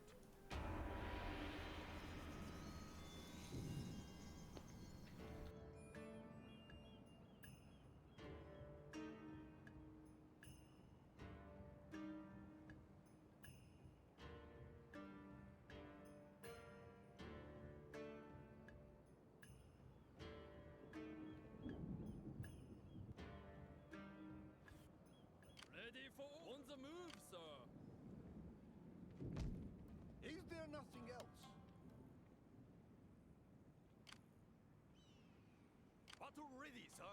S3: Ready for on the move, sir.
S6: Is there nothing else?
S3: Battle ready, sir.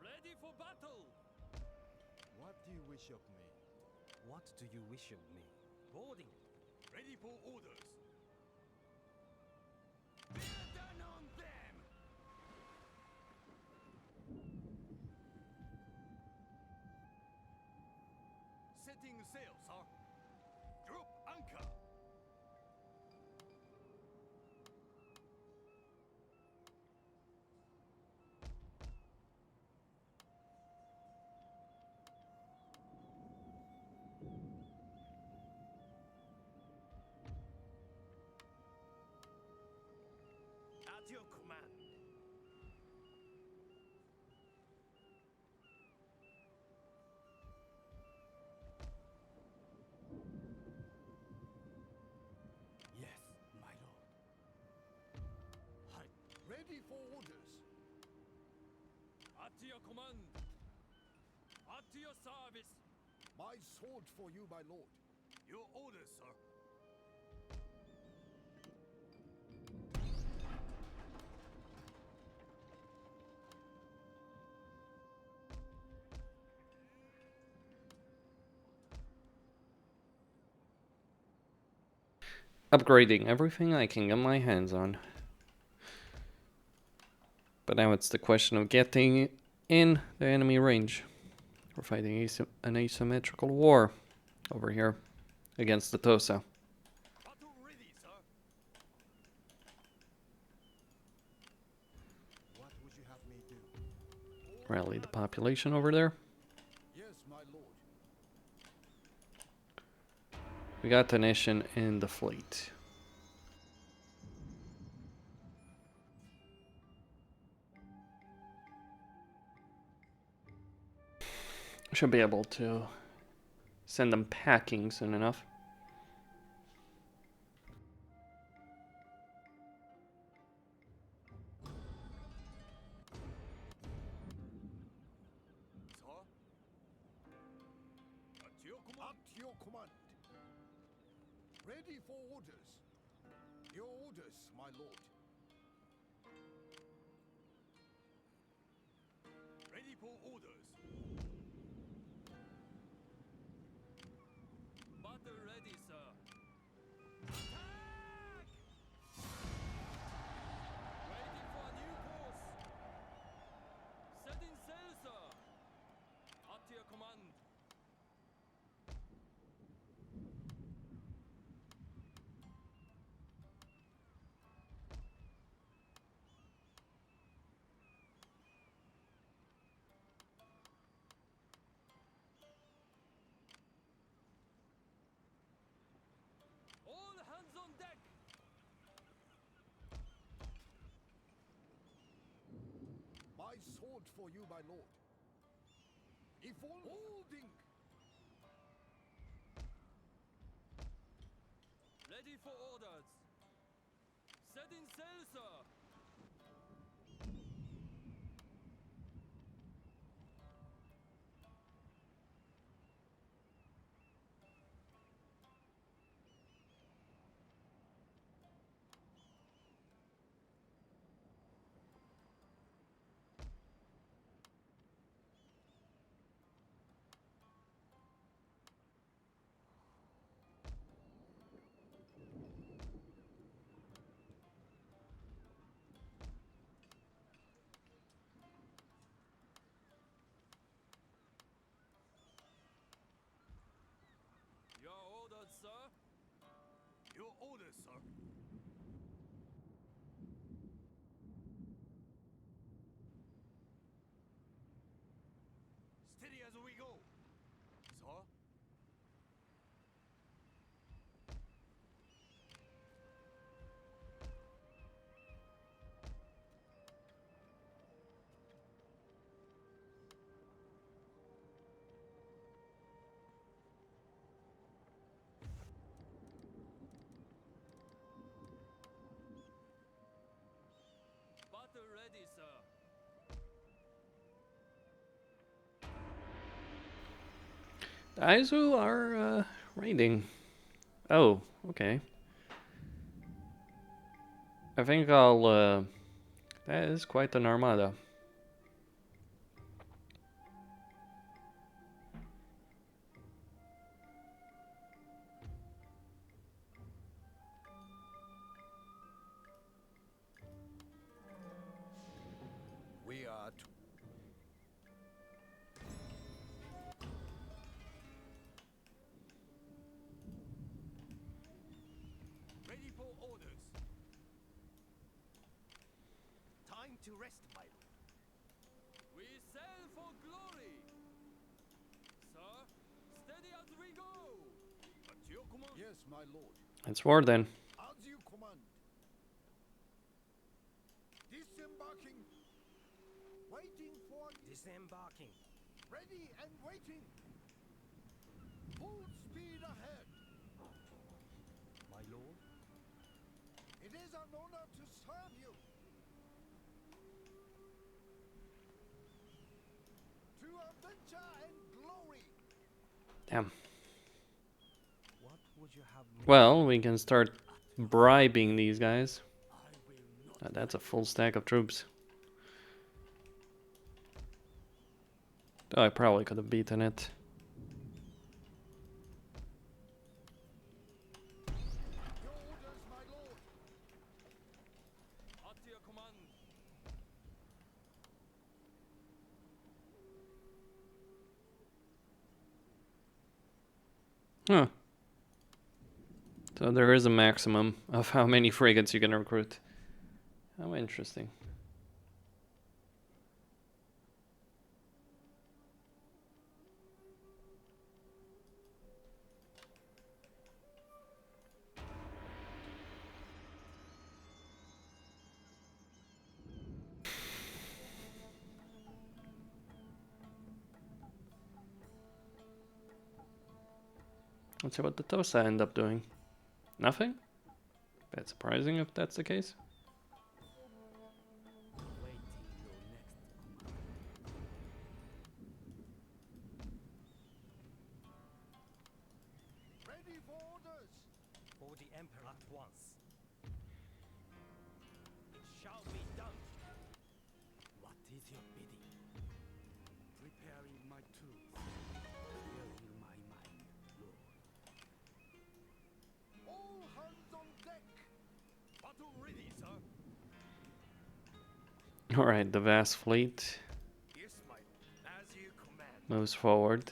S3: Ready for battle.
S5: What do you wish of me? What do you wish of me? Boarding.
S3: Ready for orders. Bear down on them. Setting sail, sir. Drop anchor.
S2: At your command. your command. At your service.
S6: My sword for you, my lord.
S3: Your orders, sir.
S1: Upgrading everything I can get my hands on. But now it's the question of getting in the enemy range. We're fighting an asymmetrical war over here against the Tosa.
S3: Battle ready, sir.
S6: What would you have me do?
S1: Rally the population over there.
S6: Yes, my lord.
S1: We got the nation in the fleet. Should be able to send them packing soon enough.
S3: Sir? At your command.
S6: At your command. Ready for orders. Your orders, my lord.
S3: Ready for orders.
S2: Battle ready, sir.
S3: Attack!
S2: Waiting for a new course. Setting sail, sir. At your command. All hands on deck.
S6: My sword for you, my lord. If all holding.
S2: Ready for orders. Setting sail, sir. Your orders, sir.
S3: Your orders, sir. Steady as we go. Sir?
S2: Battle ready, sir.
S1: The Aizu are raiding. Oh, okay. I think I'll that is quite an armada.
S6: We are to
S3: Ready for orders. Time to rest, my lord.
S2: We sail for glory. Sir, steady as we go.
S3: At your command.
S6: yes, my lord.
S1: It's war then.
S6: As you command. Disembarking. Waiting for
S5: Disembarking.
S6: ready and waiting. Full speed ahead.
S5: My lord.
S6: It is an honor to serve you. to adventure and glory.
S1: Damn.
S5: What would you have me
S1: Well, we can start bribing these guys. That's a full stack of troops. Oh, I probably could have beaten it.
S6: Your orders, my lord.
S2: At your command.
S1: Huh. So there is a maximum of how many frigates you can recruit. How interesting. Let's see what the Tosa end up doing. Nothing? That's surprising if that's the case.
S5: waiting your next
S6: Ready for orders.
S5: for the Emperor at once? It shall be done. What is your bidding?
S6: Preparing my tools.
S5: Will my mind, Lord?
S6: All hands on deck.
S2: Battle ready, sir.
S1: Alright, the vast fleet
S2: Yes, my lord. As you command.
S1: moves forward.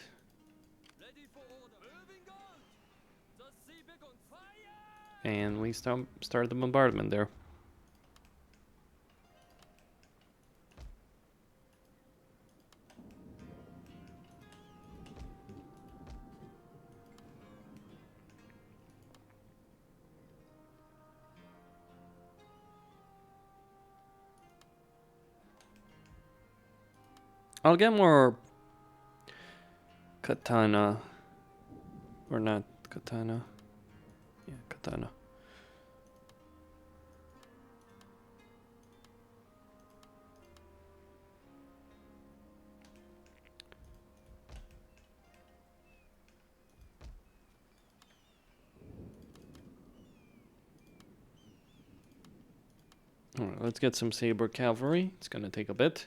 S2: Ready for order. Moving on. The sea beacon fire.
S1: And we start the bombardment there. I'll get more katana. Or not katana. Yeah, katana. Alright, let's get some saber cavalry. It's gonna take a bit.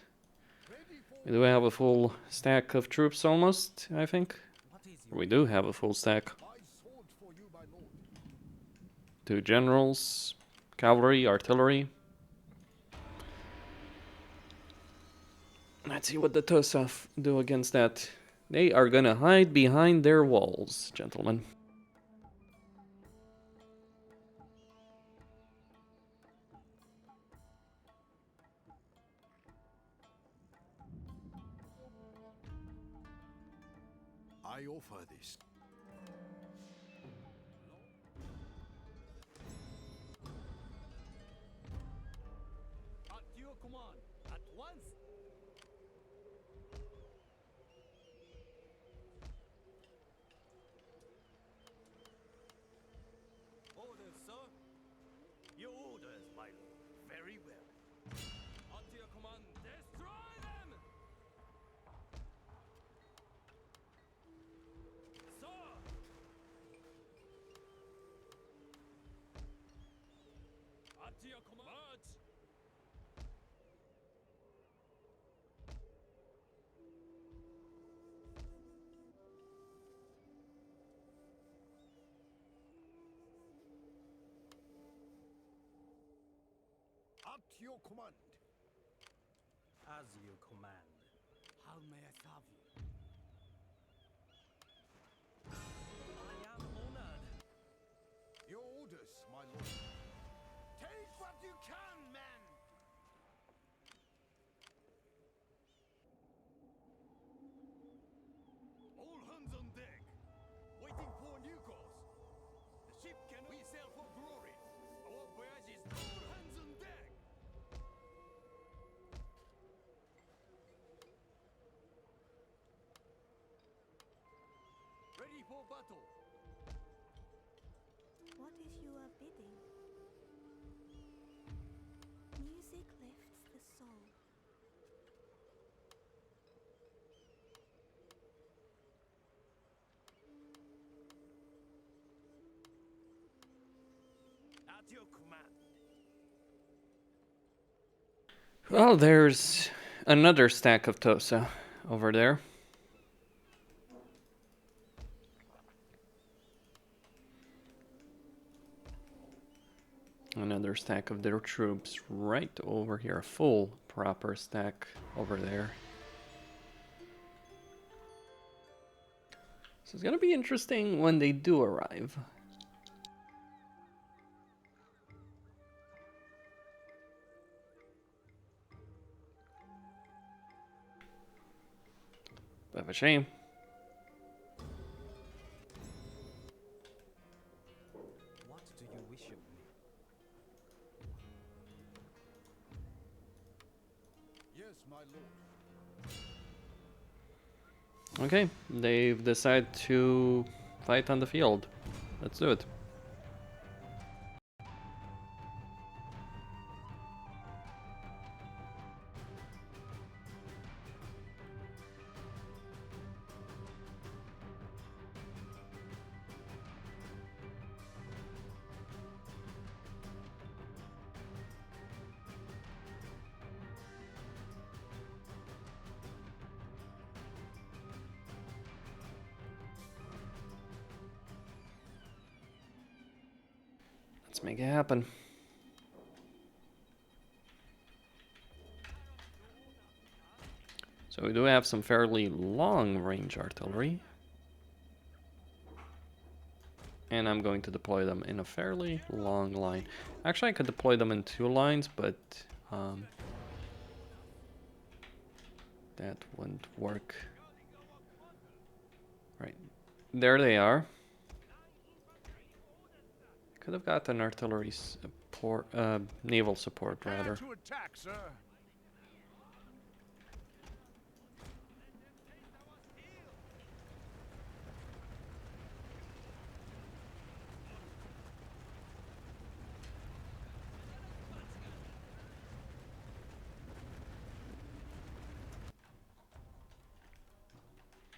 S6: Ready for
S1: We do have a full stack of troops almost, I think.
S5: What is your
S1: We do have a full stack.
S6: my sword for you, my lord.
S1: 2 generals, cavalry, artillery. Let's see what the Tosaf do against that. They are gonna hide behind their walls, gentlemen.
S6: I offer this.
S2: At your command. At once. Orders, sir. Your orders, my lord. Very well. At your command. Destroy them. Sir. At your command. March.
S6: At your command.
S5: as you command?
S6: How may I serve you?
S5: I am honored.
S6: Your orders, my lord. Take what you can, men!
S2: All hands on deck. Waiting for new course. The ship can we sail for glory. Our voyage is all hands on deck. Ready for battle.
S4: What is your bidding? Music lifts the soul.
S1: Well, there's another stack of Tosa over there. Another stack of their troops right over here. A full proper stack over there. So it's gonna be interesting when they do arrive. Bit of a shame.
S5: What do you wish of me?
S6: Yes, my lord.
S1: Okay, they've decided to fight on the field. Let's do it. Let's make it happen. So we do have some fairly long range artillery. And I'm going to deploy them in a fairly long line. Actually, I could deploy them in 2 lines, but that wouldn't work. Right, there they are. Could have gotten artillery support, naval support rather.
S3: To attack, sir.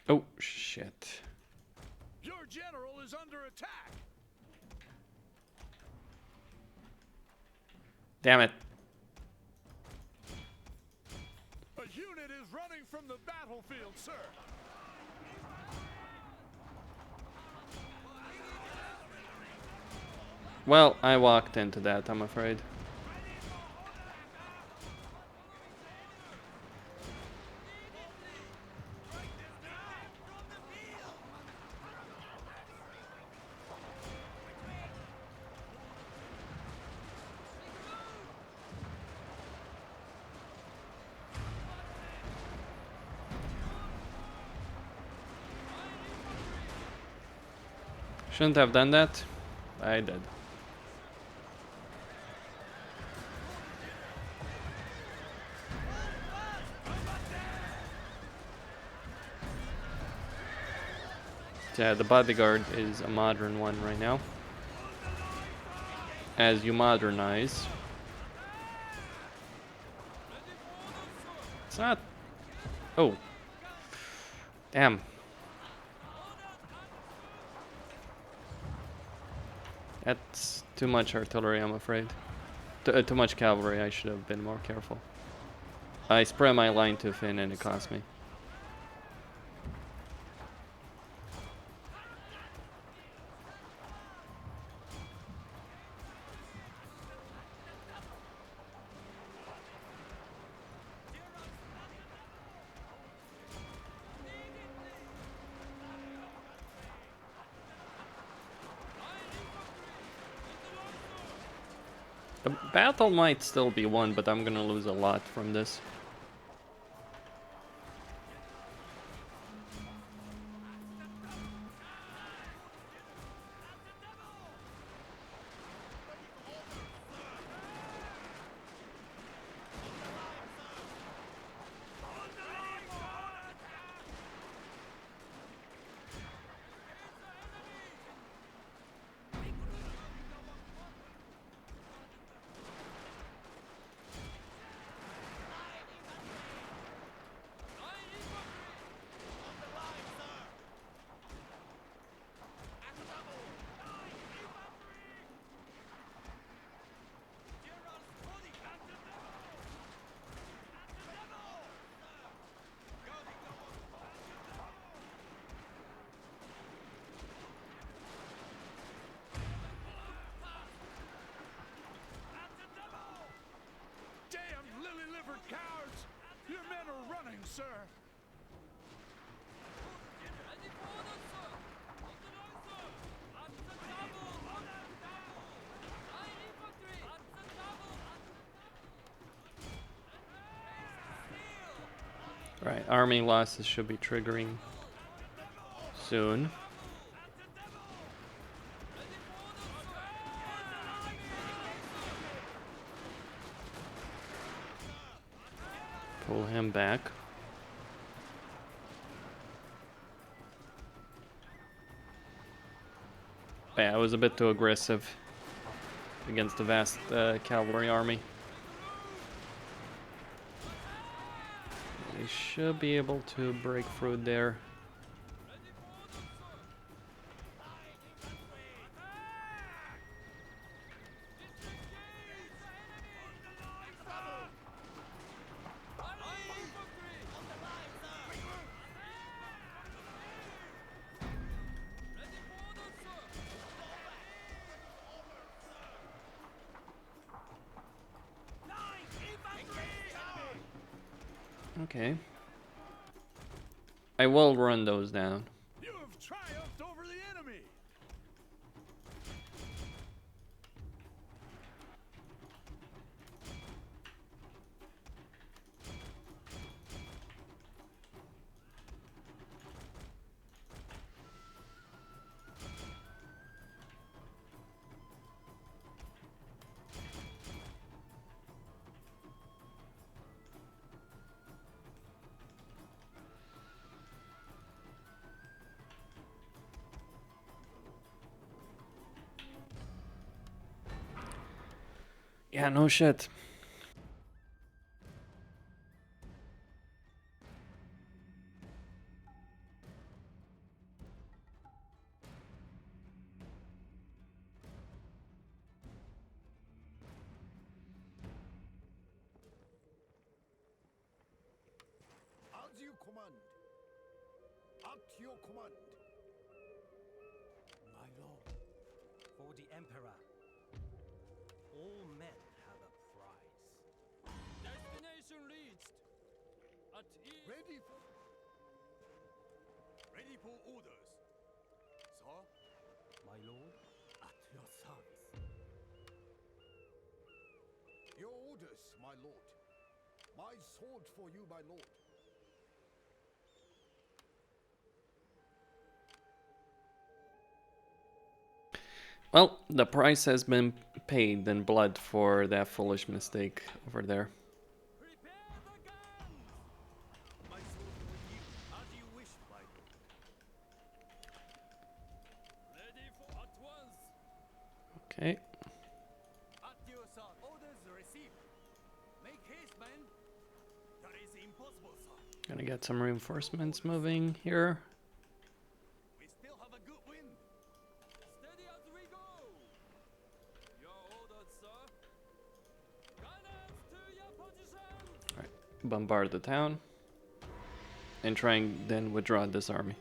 S1: Oh, shit.
S3: Your general is under attack.
S1: Damn it.
S3: A unit is running from the battlefield, sir.
S1: Well, I walked into that, I'm afraid. Shouldn't have done that. I did. Yeah, the bodyguard is a modern one right now. As you modernize. It's not... Oh. Damn. That's too much artillery, I'm afraid. Too much cavalry, I should have been more careful. I spread my line too thin and it cost me. The battle might still be won, but I'm gonna lose a lot from this.
S3: time, sir.
S1: Right, army losses should be triggering soon. Pull him back. Yeah, I was a bit too aggressive against the vast cavalry army. They should be able to break through there. Okay. I will run those down.
S3: You have triumphed over the enemy.
S1: Yeah, no shit.
S6: As you command. At your command.
S5: My lord, for the Emperor, all men have a price.
S2: Destination reached. At
S6: Ready for...
S3: Ready for orders. Sir?
S5: My lord,
S6: At your service. Your orders, my lord. My sword for you, my lord.
S1: Well, the price has been paid in blood for that foolish mistake over there.
S2: prepare the guns.
S3: My sword for you, as you wish, my lord.
S2: Ready for at once.
S1: Okay.
S3: At your sir. Orders received. Make haste, man. That is impossible, sir.
S1: Gonna get some reinforcements moving here.
S3: We still have a good wind.
S2: Steady as we go. Your orders, sir. Gunners to your positions.
S1: Alright. Bombard the town. And try and then withdraw this army.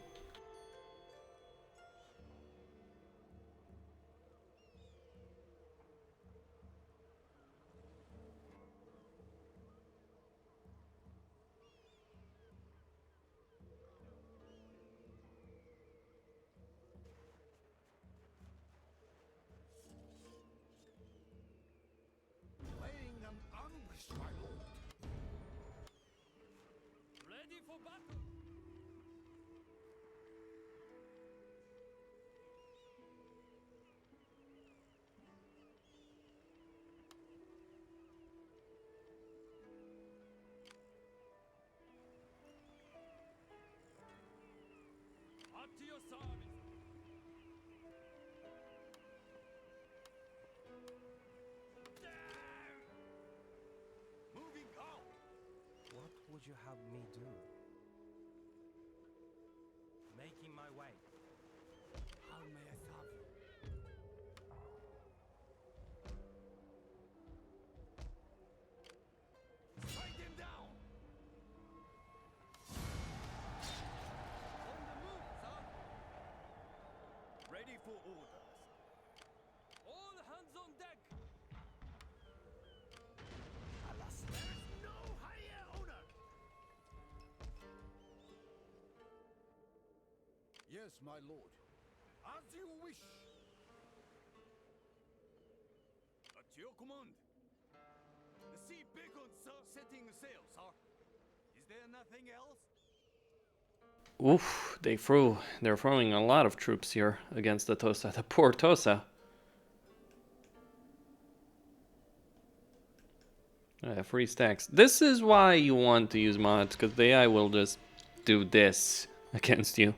S6: Laying an ambush, my lord.
S2: Ready for battle. At your service.
S3: Moving out.
S5: what would you have me do? Making my way.
S6: How may I serve you?
S3: Strike them down. On the move, sir. Ready for orders.
S2: All hands on deck.
S3: Alas, there is no higher honor.
S6: Yes, my lord. As you wish.
S3: At your command. The sea beacons, sir. Setting sail, sir. Is there nothing else?
S1: Oof, they're throwing a lot of troops here against the Tosa. The poor Tosa. 3 stacks. This is why you want to use mods, because the AI will just do this against you.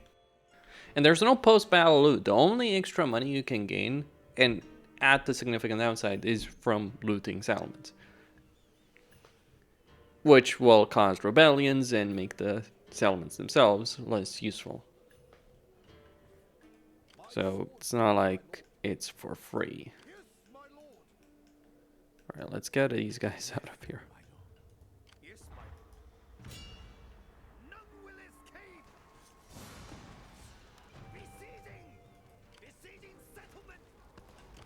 S1: And there's no post-battle loot. The only extra money you can gain, and at the significant downside, is from looting settlements. Which will cause rebellions and make the settlements themselves less useful. So it's not like it's for free.
S6: Yes, my lord.
S1: Alright, let's get these guys out of here.
S3: Yes, my lord. None will escape. Besieging! Besieging settlement!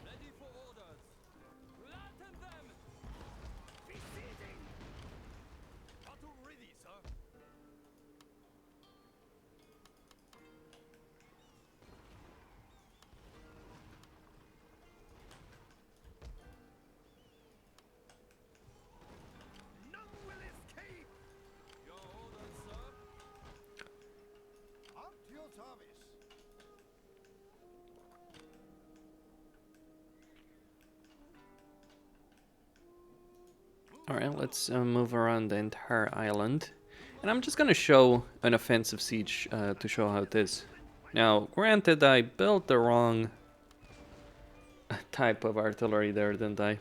S3: Ready for orders. Flatten them! Besieging! Battle ready, sir. None will escape! Your orders, sir.
S6: At your service.
S1: Alright, let's move around the entire island. And I'm just gonna show an offensive siege to show how it is. Now, granted, I built the wrong type of artillery there, didn't I?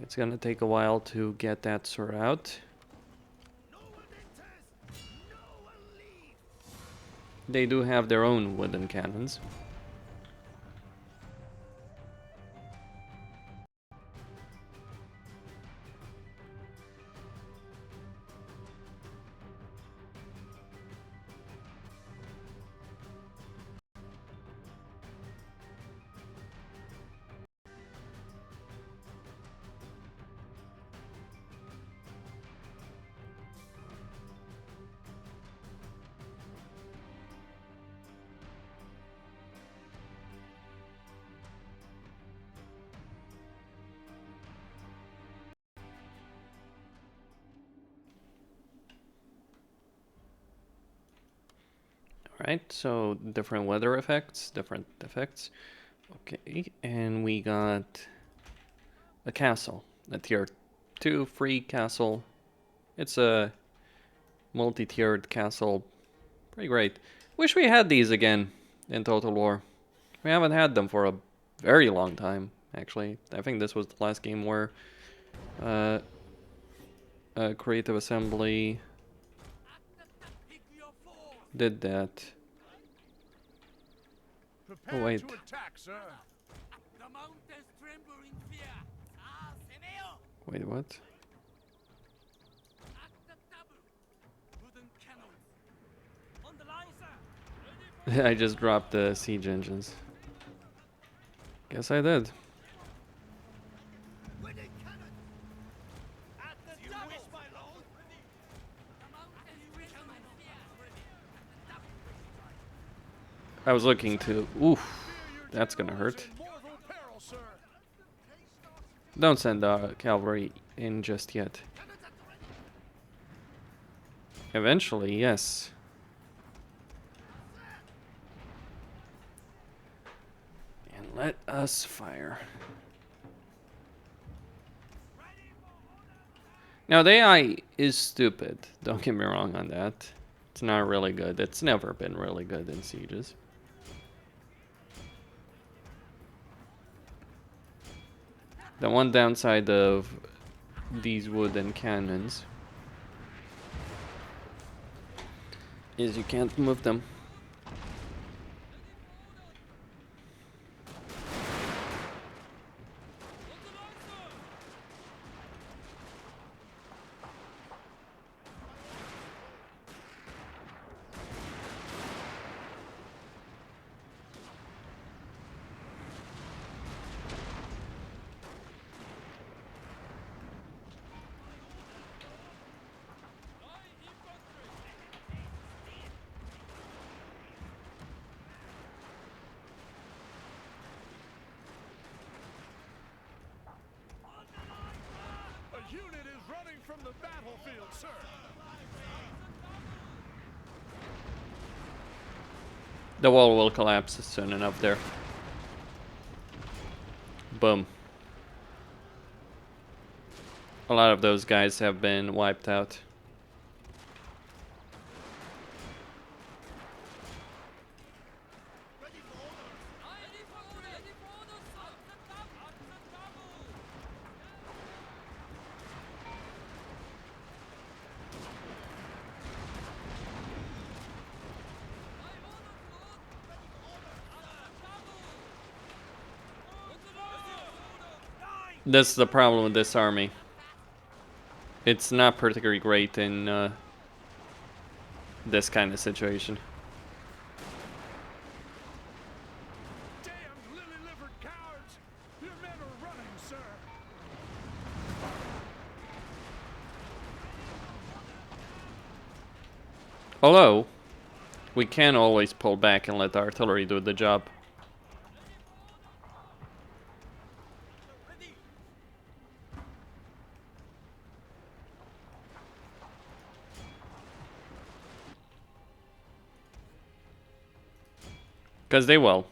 S1: It's gonna take a while to get that sorted out.
S3: No one enters! No one leaves!
S1: They do have their own wooden cannons. Alright, so different weather effects, different effects. Okay, and we got a castle, a tier 2 free castle. It's a multi-tiered castle. Pretty great. Wish we had these again in Total War. We haven't had them for a very long time, actually. I think this was the last game where Creative Assembly did that.
S6: Prepare
S1: wait.
S6: to attack, sir.
S3: The mountains tremble in fear. Ah, Sinnelleos!
S1: Wait, what?
S3: At the double! Wooden cannons! On the line, sir!
S1: I just dropped the siege engines. Guess I did.
S3: Wooden cannons! At the double! Wish, my lord! The mountains tremble in fear. At the double!
S1: I was looking to... Oof. That's gonna hurt.
S6: Mortal peril, sir.
S1: Don't send the cavalry in just yet. Eventually, yes. And let us fire. Now, the AI is stupid. Don't get me wrong on that. It's not really good. It's never been really good in sieges. The one downside of these wooden cannons is you can't move them.
S3: from the battlefield, sir.
S1: The wall will collapse soon enough there. Boom. A lot of those guys have been wiped out. This is the problem with this army. It's not particularly great in this kind of situation.
S3: Damn lily-livered cowards! Your men are running, sir.
S1: Although, we can always pull back and let the artillery do the job. Because they will.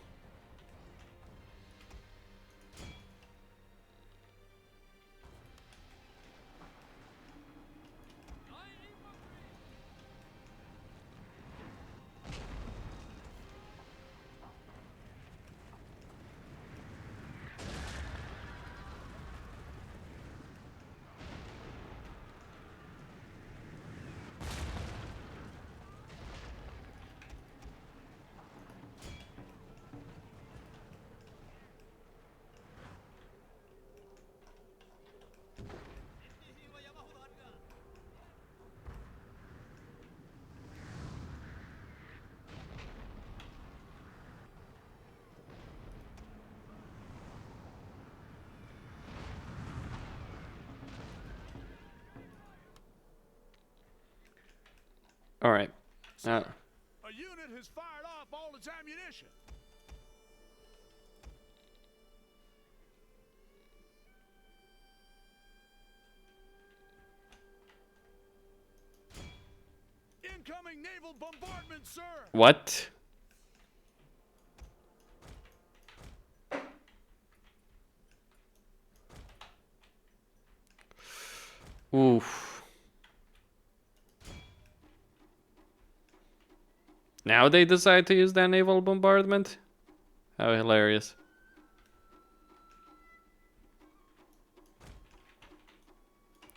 S1: All right.
S3: A unit has fired off all its ammunition. Incoming naval bombardment, sir.
S1: What? Oof. Now they decide to use that naval bombardment? How hilarious.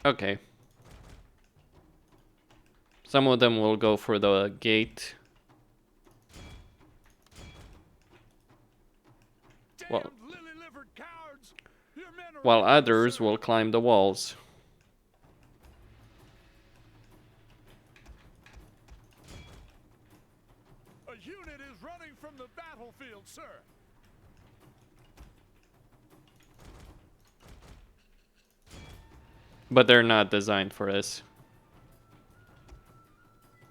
S1: Okay. Some of them will go for the gate. Well,
S3: Lily-livered cowards. Your men are
S1: while
S3: running,
S1: others
S3: sir.
S1: will climb the walls.
S3: A unit is running from the battlefield, sir.
S1: But they're not designed for this.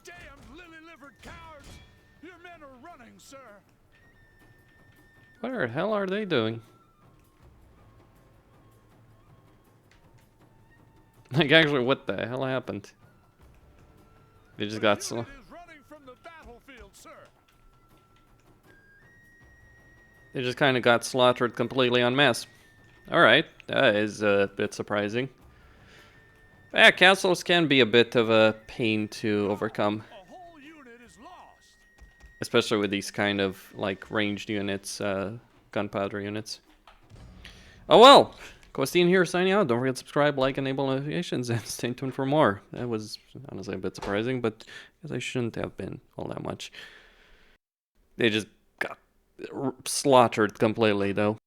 S3: Damn lily-livered cowards. Your men are running, sir.
S1: What the hell are they doing? Like, actually, what the hell happened? They just got slow.
S3: Unit is running from the battlefield, sir.
S1: They just kind of got slaughtered completely en masse. Alright, that is a bit surprising. Yeah, castles can be a bit of a pain to overcome.
S3: A whole unit is lost.
S1: Especially with these kind of, like, ranged units, gunpowder units. Oh well! Costin here signing out. Don't forget to subscribe, like, enable notifications, and stay tuned for more. That was honestly a bit surprising, but I guess I shouldn't have been all that much. They just got slaughtered completely, though.